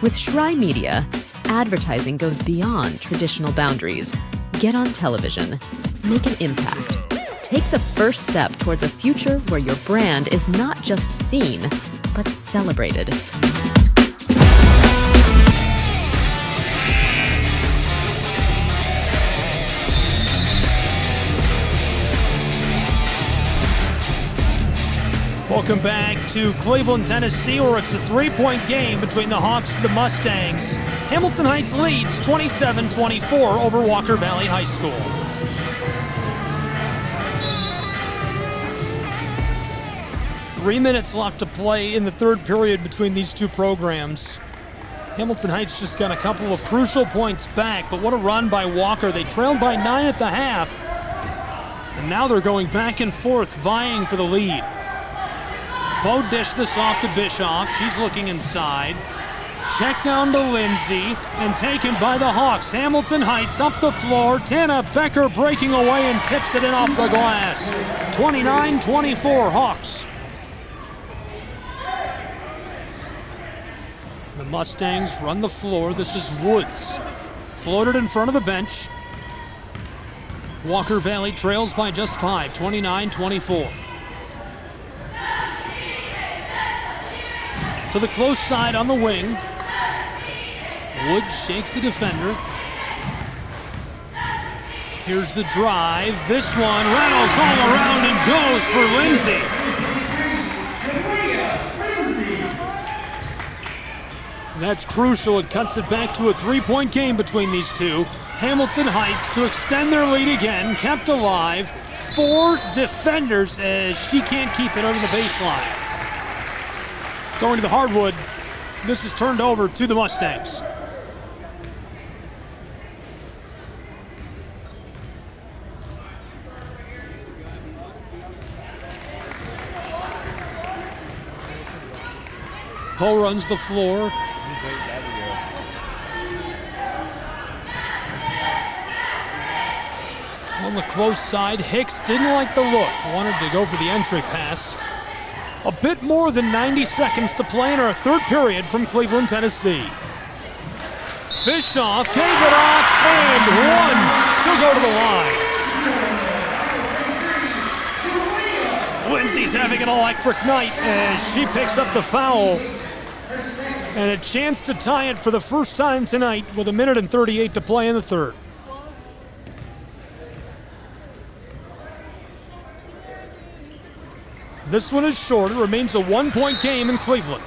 With Schrei Media, advertising goes beyond traditional boundaries. Get on television. Make an impact. Take the first step towards a future where your brand is not just seen, but celebrated. Welcome back to Cleveland, Tennessee, where it's a 3-point game between the Hawks and the Mustangs. Hamilton Heights leads 27-24 over Walker Valley High School. Three minutes left to play in the third period between these two programs. Hamilton Heights just got a couple of crucial points back, but what a run by Walker. They trailed by 9 at the half, and now they're going back and forth, vying for the lead. Poe dished this off to Bischoff. She's looking inside. Check down to Lindsay and taken by the Hawks. Hamilton Heights up the floor. Tana Becker breaking away and tips it in off the glass. 29-24 Hawks. The Mustangs run the floor. This is Woods. Floated in front of the bench. Walker Valley trails by just 5, 29-24. To the close side on the wing. Woods shakes the defender. Here's the drive. This one rattles all around and goes for Lindsay. That's crucial. It cuts it back to a 3-point game between these two. Hamilton Heights to extend their lead again, kept alive. 4 defenders as she can't keep it under the baseline. Going to the hardwood, this is turned over to the Mustangs. Poe runs the floor. On the close side, Hicks didn't like the look. Wanted to go for the entry pass. A bit more than 90 seconds to play in our third period from Cleveland, Tennessee. Bischoff gave it off and one. She'll go to the line. Lindsay's having an electric night as she picks up the foul. And a chance to tie it for the first time tonight with 1 minute and 38 to play in the third. This one is short. It remains a 1-point game in Cleveland.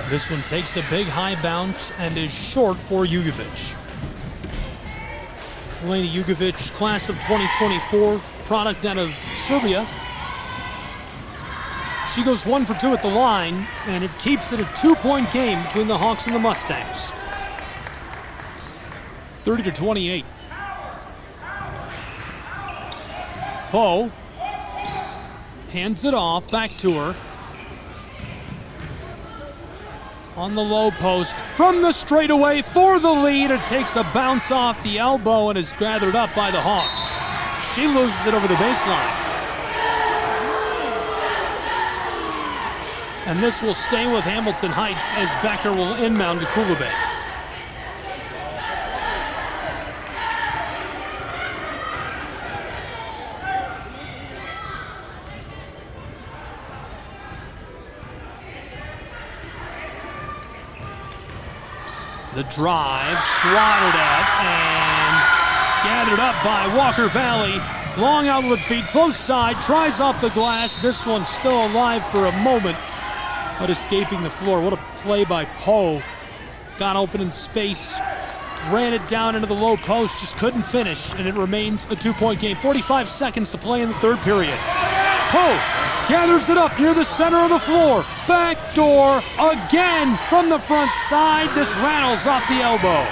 This one takes a big high bounce and is short for Jugovic. Elena Jugovic, class of 2024, product out of Serbia. She goes 1 for 2 at the line, and it keeps it a 2-point game between the Hawks and the Mustangs. 30-28. Poe hands it off, back to her. On the low post, from the straightaway for the lead. It takes a bounce off the elbow and is gathered up by the Hawks. She loses it over the baseline. And this will stay with Hamilton Heights as Becker will inbound to Kulube. The drive, swatted at, and gathered up by Walker Valley. Long outlet feed, close side, tries off the glass. This one's still alive for a moment, but escaping the floor. What a play by Poe. Got open in space, ran it down into the low post, just couldn't finish, and it remains a 2-point game. 45 seconds to play in the third period. Poe gathers it up near the center of the floor. Backdoor again from the front side. This rattles off the elbow.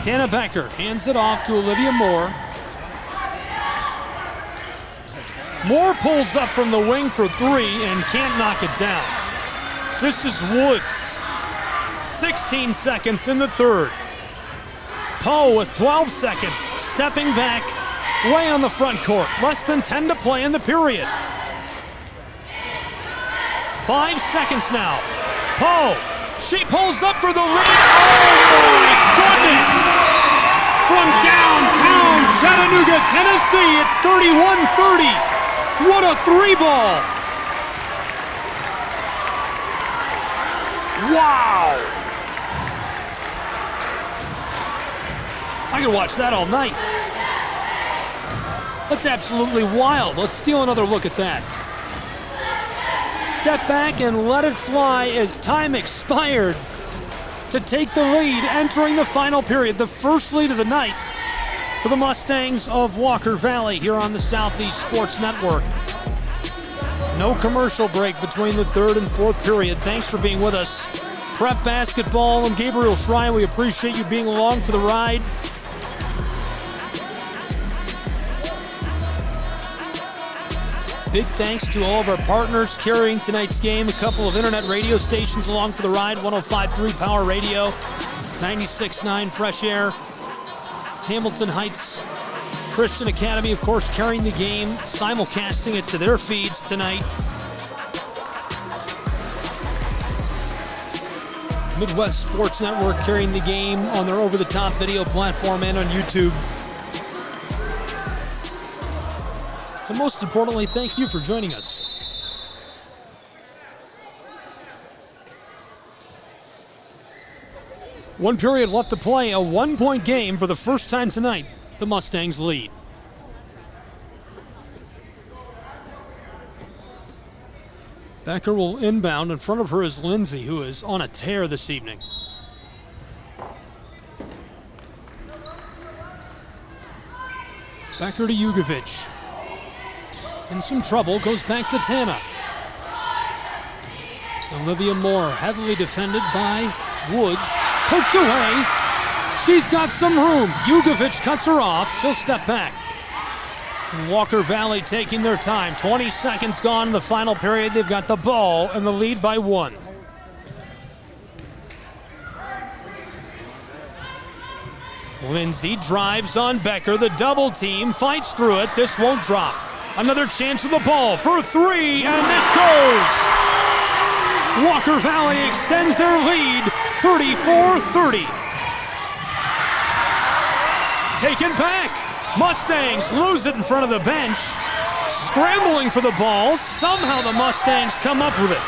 Tana Becker hands it off to Olivia Moore. Moore pulls up from the wing for three and can't knock it down. This is Woods. 16 seconds in the third. Poe with 12 seconds, stepping back, way on the front court. Less than 10 to play in the period. 5 seconds now. Poe, she pulls up for the lead. Oh my goodness! From downtown Chattanooga, Tennessee, it's 31-30. What a three ball! Wow! I could watch that all night. That's absolutely wild. Let's steal another look at that. Step back and let it fly as time expired to take the lead entering the final period. The first lead of the night for the Mustangs of Walker Valley here on the Southeast Sports Network. No commercial break between the third and fourth period. Thanks for being with us. Prep Basketball, I'm Gabriel Shrine. We appreciate you being along for the ride. Big thanks to all of our partners carrying tonight's game. A couple of internet radio stations along for the ride. 105.3 Power Radio, 96.9 Fresh Air. Hamilton Heights Christian Academy, of course, carrying the game, simulcasting it to their feeds tonight. Midwest Sports Network carrying the game on their over-the-top video platform and on YouTube. But most importantly, thank you for joining us. One period left to play, a 1-point game for the first time tonight. The Mustangs lead. Becker will inbound. In front of her is Lindsay, who is on a tear this evening. Becker to Jugovic. In some trouble, goes back to Tana. Olivia Moore, heavily defended by Woods. Poked away. She's got some room. Jugovic cuts her off. She'll step back. And Walker Valley taking their time. 20 seconds gone in the final period. They've got the ball and the lead by 1. Lindsay drives on Becker. The double team fights through it. This won't drop. Another chance of the ball for 3, and this goes! Walker Valley extends their lead, 34-30. Taken back. Mustangs lose it in front of the bench. Scrambling for the ball. Somehow the Mustangs come up with it.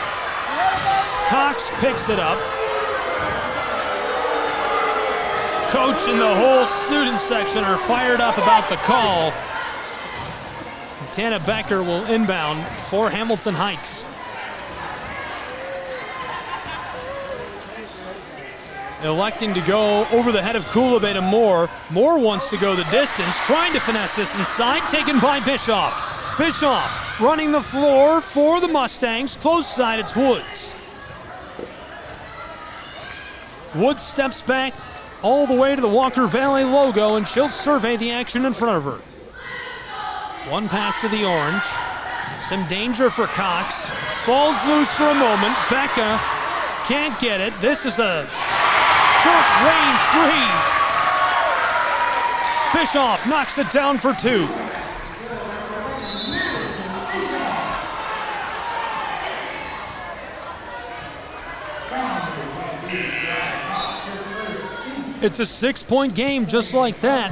Cox picks it up. Coach and the whole student section are fired up about the call. Tana Becker will inbound for Hamilton Heights. Electing to go over the head of Kulebe to Moore. Moore wants to go the distance, trying to finesse this inside, taken by Bischoff. Bischoff running the floor for the Mustangs. Close side, it's Woods. Woods steps back all the way to the Walker Valley logo, and she'll survey the action in front of her. One pass to the orange. Some danger for Cox. Ball's loose for a moment. Becca can't get it. This is a short-range three. Bischoff knocks it down for 2. It's a 6-point game just like that.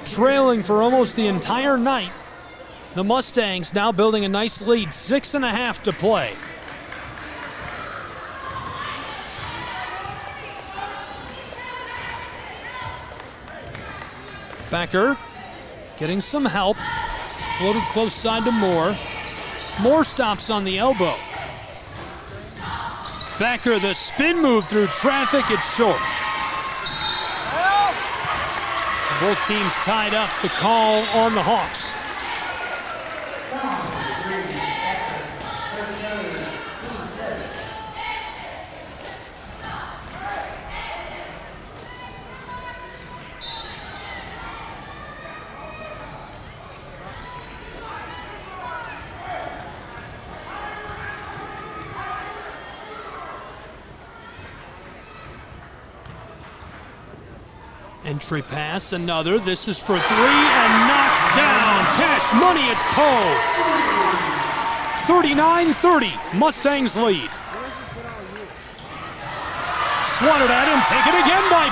Trailing for almost the entire night. The Mustangs now building a nice lead, 6.5 to play. Becker getting some help. Floated close side to Moore. Moore stops on the elbow. Becker, the spin move through traffic, it's short. Both teams tied up. The call on the Hawks. Entry pass, another. This is for 3 and knocked down. Cash money, it's Poe. 39-30, Mustangs lead. Swatted at him, taken again by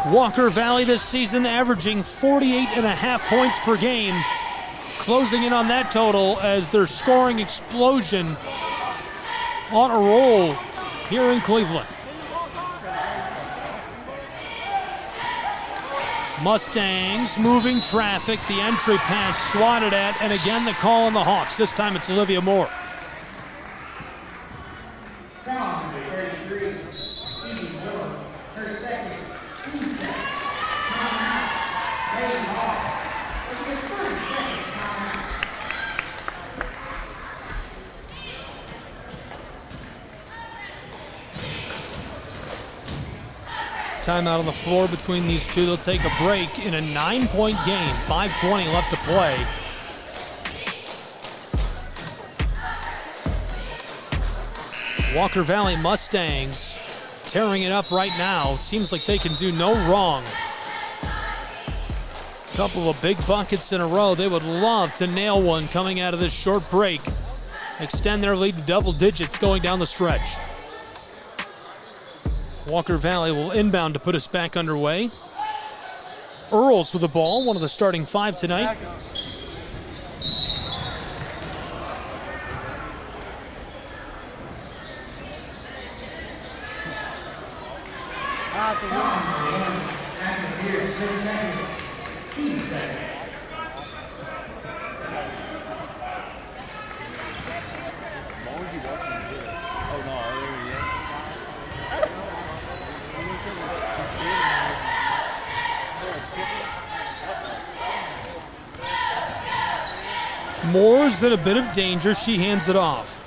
Poe. Walker Valley this season averaging 48.5 points per game. Closing in on that total as their scoring explosion on a roll here in Cleveland. Mustangs moving traffic. The entry pass swatted at, and again the call on the Hawks. This time it's Olivia Moore. Timeout on the floor between these two. They'll take a break in a 9-point game. 5:20 left to play. Walker Valley Mustangs tearing it up right now. Seems like they can do no wrong. Couple of big buckets in a row. They would love to nail one coming out of this short break. Extend their lead to double digits going down the stretch. Walker Valley will inbound to put us back underway. Earls with the ball, one of the starting 5 tonight. Moore's in a bit of danger. She hands it off.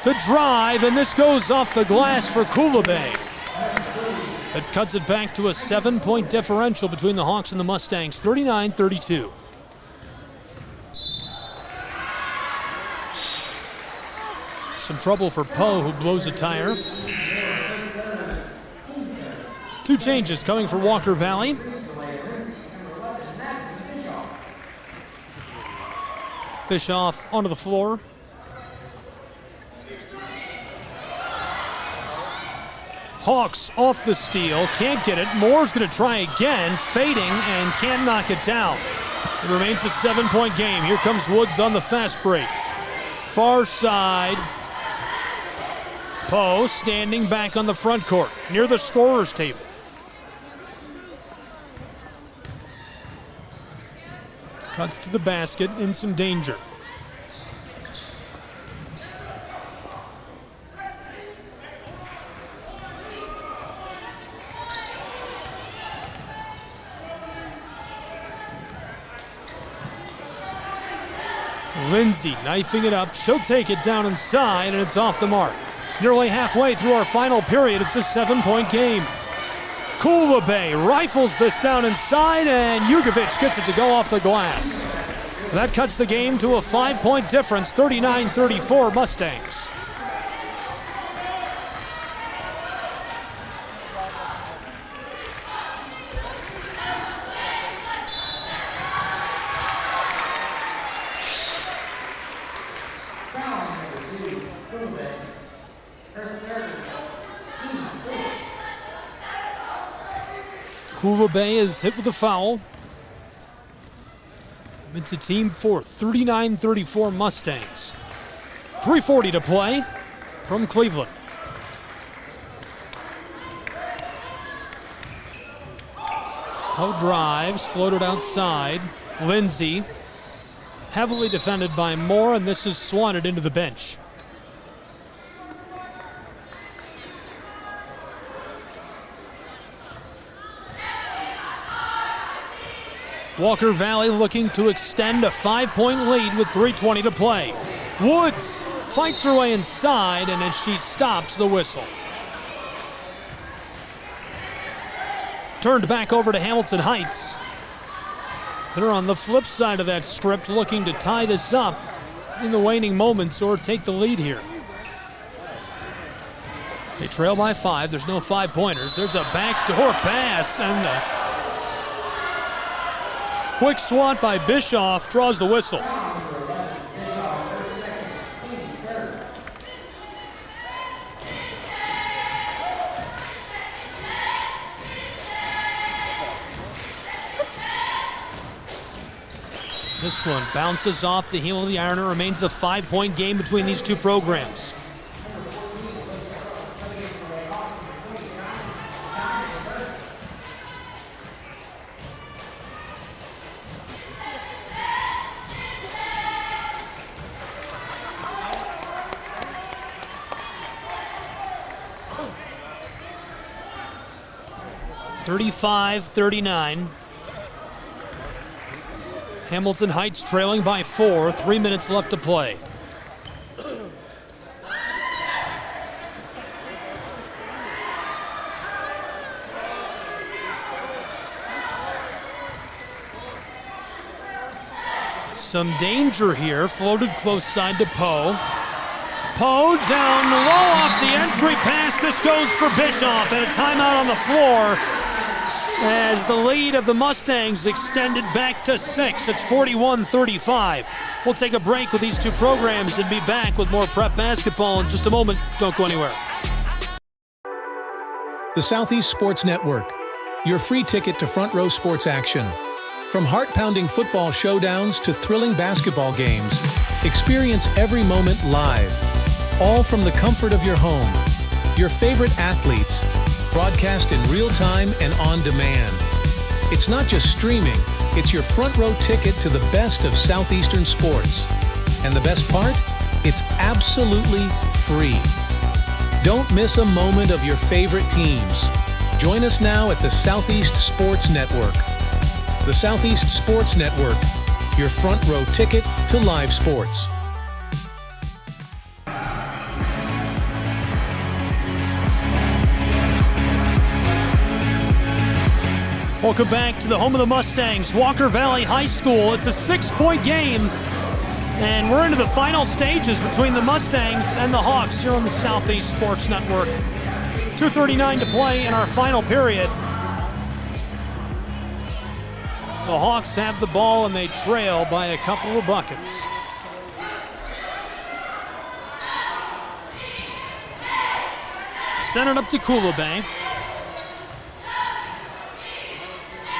The drive, and this goes off the glass for Kulabay. It cuts it back to a 7-point differential between the Hawks and the Mustangs, 39-32. Some trouble for Poe, who blows a tire. 2 changes coming for Walker Valley. Bischoff onto the floor. Hawks off the steal, can't get it. Moore's going to try again, fading, and can't knock it down. It remains a 7-point game. Here comes Woods on the fast break. Far side. Poe standing back on the front court, near the scorer's table. Cuts to the basket, in some danger. Lindsay knifing it up. She'll take it down inside, and it's off the mark. Nearly halfway through our final period, it's a 7-point game. Kulabay rifles this down inside, and Jugovic gets it to go off the glass. That cuts the game to a 5-point difference, 39-34 Mustangs. Kula Bay is hit with a foul. It's a team fourth, 39-34 Mustangs. 3:40 to play from Cleveland. Poe drives, floated outside. Lindsay, heavily defended by Moore, and this is swatted into the bench. Walker Valley looking to extend a 5-point lead with 3:20 to play. Woods fights her way inside, and as she stops, the whistle. Turned back over to Hamilton Heights. They're on the flip side of that script, looking to tie this up in the waning moments or take the lead here. They trail by 5. There's no 5-pointers. There's a backdoor pass, and the quick swat by Bischoff draws the whistle. This one bounces off the heel of the iron. It remains a 5-point game between these two programs. (35-39). Hamilton Heights trailing by 4, 3 minutes left to play. Some danger here, floated close side to Poe. Poe down low off the entry pass. This goes for Bischoff, and a timeout on the floor as the lead of the Mustangs extended back to 6. It's 41-35. We'll take a break with these two programs and be back with more prep basketball in just a moment. Don't go anywhere. The Southeast Sports Network, your free ticket to front row sports action. From heart-pounding football showdowns to thrilling basketball games, experience every moment live, all from the comfort of your home. Your favorite athletes, broadcast in real time and on demand. It's not just streaming, it's your front row ticket to the best of Southeastern sports. And the best part? It's absolutely free. Don't miss a moment of your favorite teams. Join us now at the Southeast Sports Network. The Southeast Sports Network, your front row ticket to live sports. Welcome back to the home of the Mustangs, Walker Valley High School. It's a 6-point game, and we're into the final stages between the Mustangs and the Hawks here on the Southeast Sports Network. 2:39 to play in our final period. The Hawks have the ball, and they trail by a couple of buckets. Send it up to Kula Bay.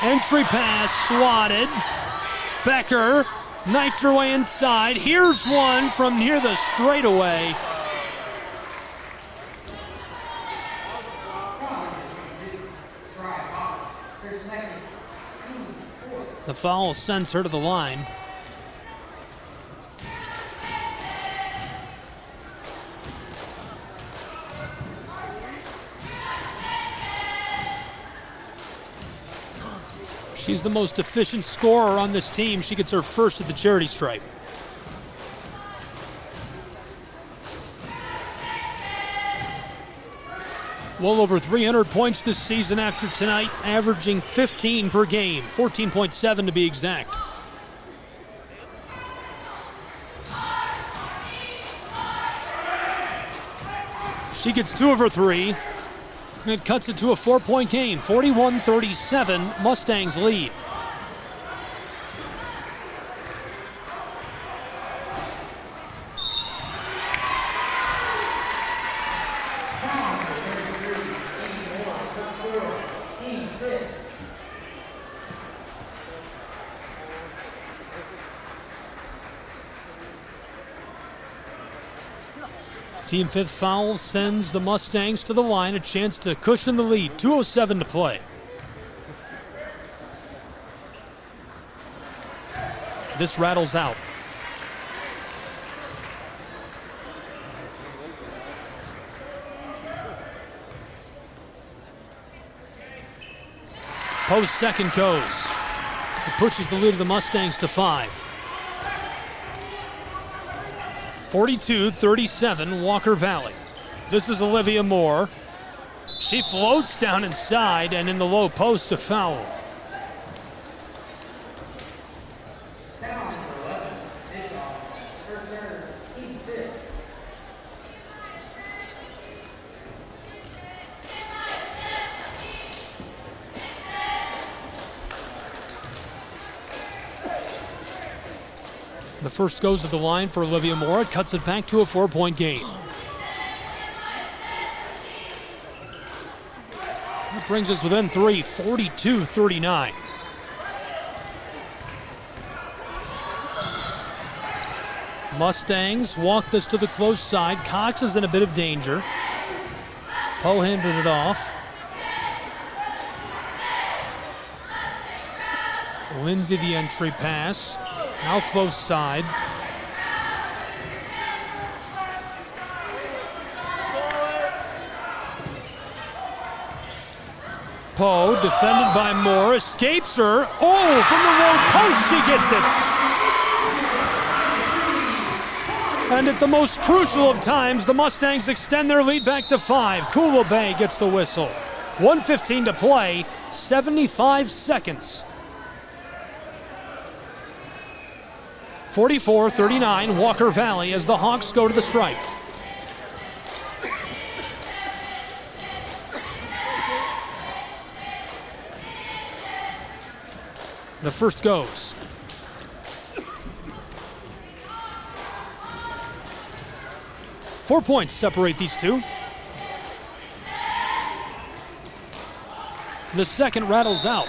Entry pass swatted. Becker knifed her way inside. Here's one from near the straightaway. The foul sends her to the line. She's the most efficient scorer on this team. She gets her first at the charity stripe. Well over 300 points this season after tonight, averaging 15 per game, 14.7 to be exact. She gets 2 of her 3. It cuts it to a 4-point game, 41-37, Mustangs lead. Team fifth foul sends the Mustangs to the line, a chance to cushion the lead. 2:07 to play. This rattles out. Post second goes. It pushes the lead of the Mustangs to 5. 42-37, Walker Valley. This is Olivia Moore. She floats down inside and in the low post, a foul. The first goes to the line for Olivia Moore. It cuts it back to a 4-point game. That brings us within 3, 42-39. Mustangs walk this to the close side. Cox is in a bit of danger. Poe handed it off. Lindsay the entry pass. Now close side. Poe, defended by Moore, escapes her. Oh, from the low post, she gets it. And at the most crucial of times, the Mustangs extend their lead back to 5. Kula Bay gets the whistle. 1:15 to play, 75 seconds. 44-39, Walker Valley as the Hawks go to the stripe. The first goes. Four points separate these two. The second rattles out.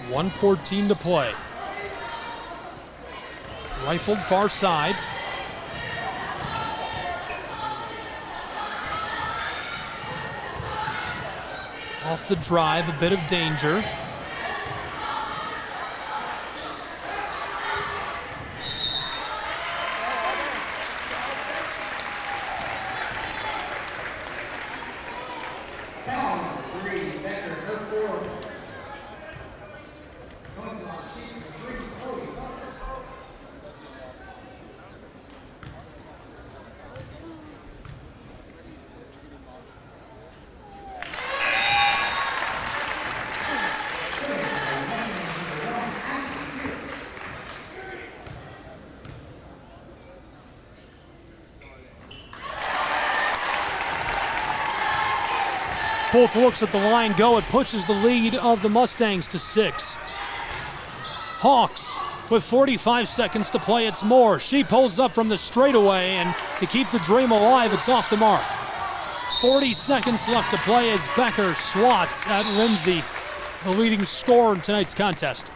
.114 to play. Rifled far side. Off the drive, a bit of danger. Both looks at the line go. It pushes the lead of the Mustangs to 6. Hawks with 45 seconds to play. It's Moore. She pulls up from the straightaway, and to keep the dream alive, it's off the mark. 40 seconds left to play as Becker swats at Lindsay, the leading scorer in tonight's contest.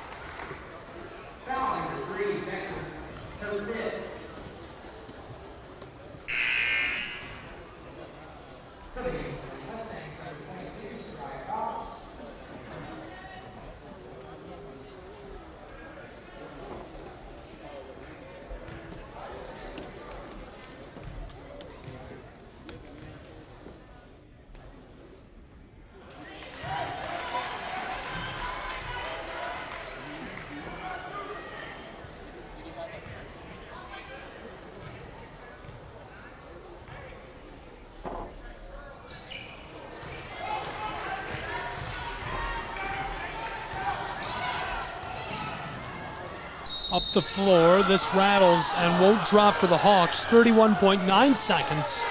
Up the floor, this rattles and won't drop for the Hawks. 31.9 seconds.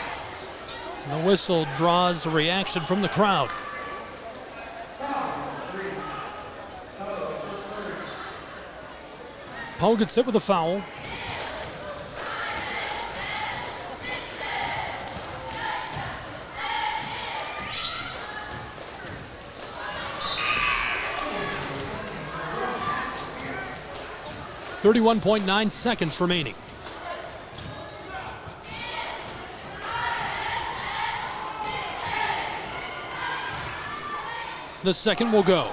And the whistle draws a reaction from the crowd. Poe gets hit with a foul. 31.9 seconds remaining. The second will go.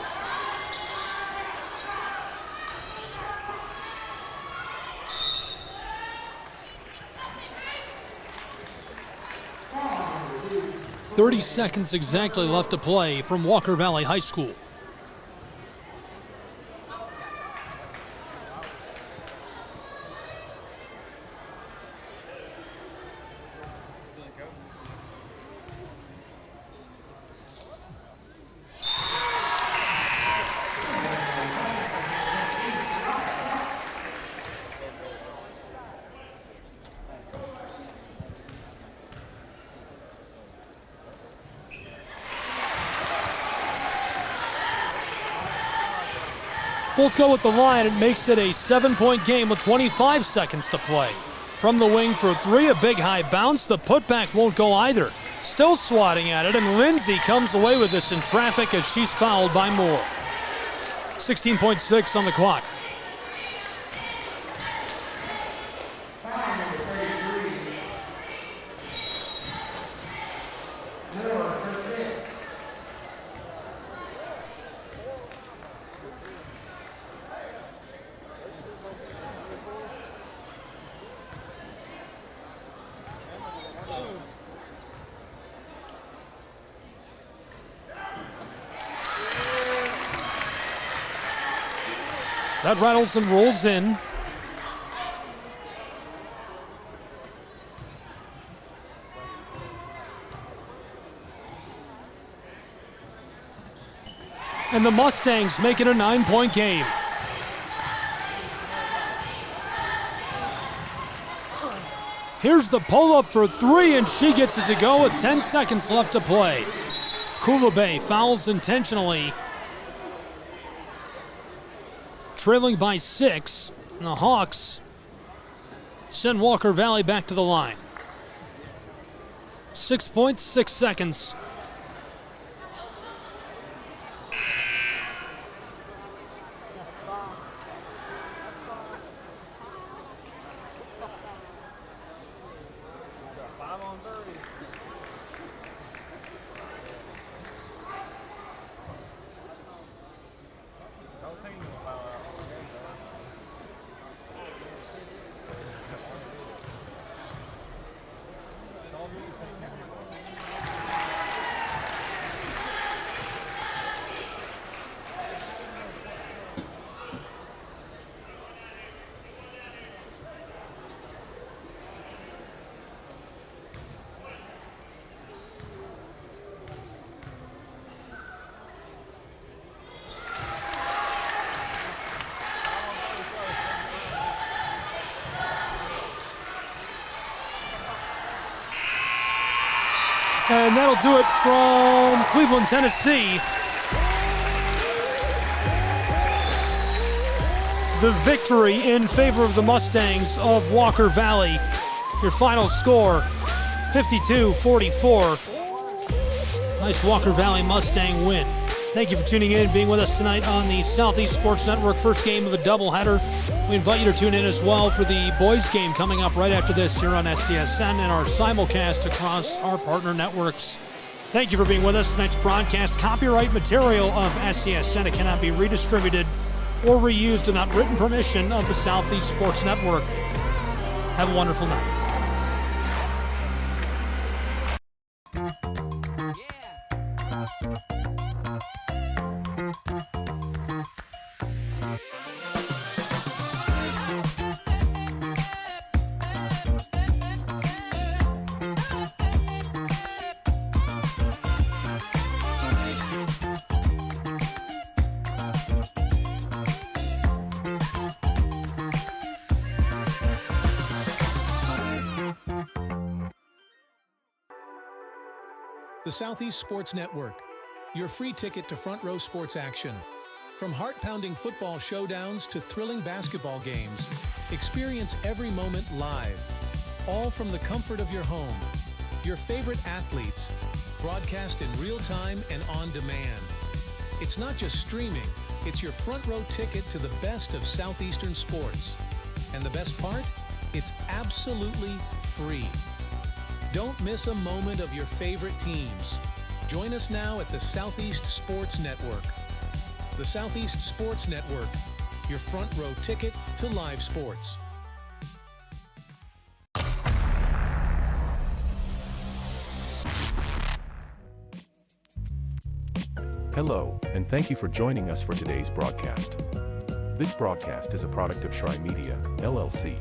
.30 seconds exactly left to play from Walker Valley High School. Both go with the line. It makes it a 7-point game with 25 seconds to play. From the wing for three, a big high bounce. The putback won't go either. Still swatting at it, and Lindsay comes away with this in traffic as she's fouled by Moore. 16.6 on the clock. That rattles and rolls in. And the Mustangs make it a 9-point game. Here's the pull-up for three, and she gets it to go with 10 seconds left to play. Kulabay fouls intentionally. Trailing by 6, and the Hawks send Walker Valley back to the line. 6.6 seconds. And that'll do it from Cleveland, Tennessee. The victory in favor of the Mustangs of Walker Valley. Your final score, 52-44. Nice Walker Valley Mustang win. Thank you for tuning in and being with us tonight on the Southeast Sports Network, first game of a doubleheader. We invite you to tune in as well for the boys game coming up right after this here on SCSN and our simulcast across our partner networks. Thank you for being with us. Tonight's broadcast, copyright material of SCSN. It cannot be redistributed or reused without written permission of the Southeast Sports Network. Have a wonderful night. The Southeast Sports Network, your free ticket to front row sports action. From heart-pounding football showdowns to thrilling basketball games, experience every moment live, all from the comfort of your home. Your favorite athletes, broadcast in real time and on demand. It's not just streaming, It's your front row ticket to the best of Southeastern sports. And the best part? It's absolutely free. Don't miss a moment of your favorite teams. Join us now at the Southeast Sports Network. The Southeast Sports Network, your front row ticket to live sports. Hello, and thank you for joining us for today's broadcast. This broadcast is a product of Shry Media, LLC.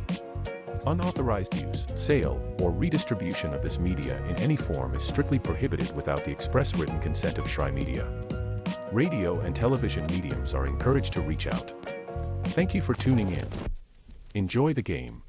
Unauthorized use, sale, or redistribution of this media in any form is strictly prohibited without the express written consent of Shry Media. Radio and television mediums are encouraged to reach out. Thank you for tuning in. Enjoy the game.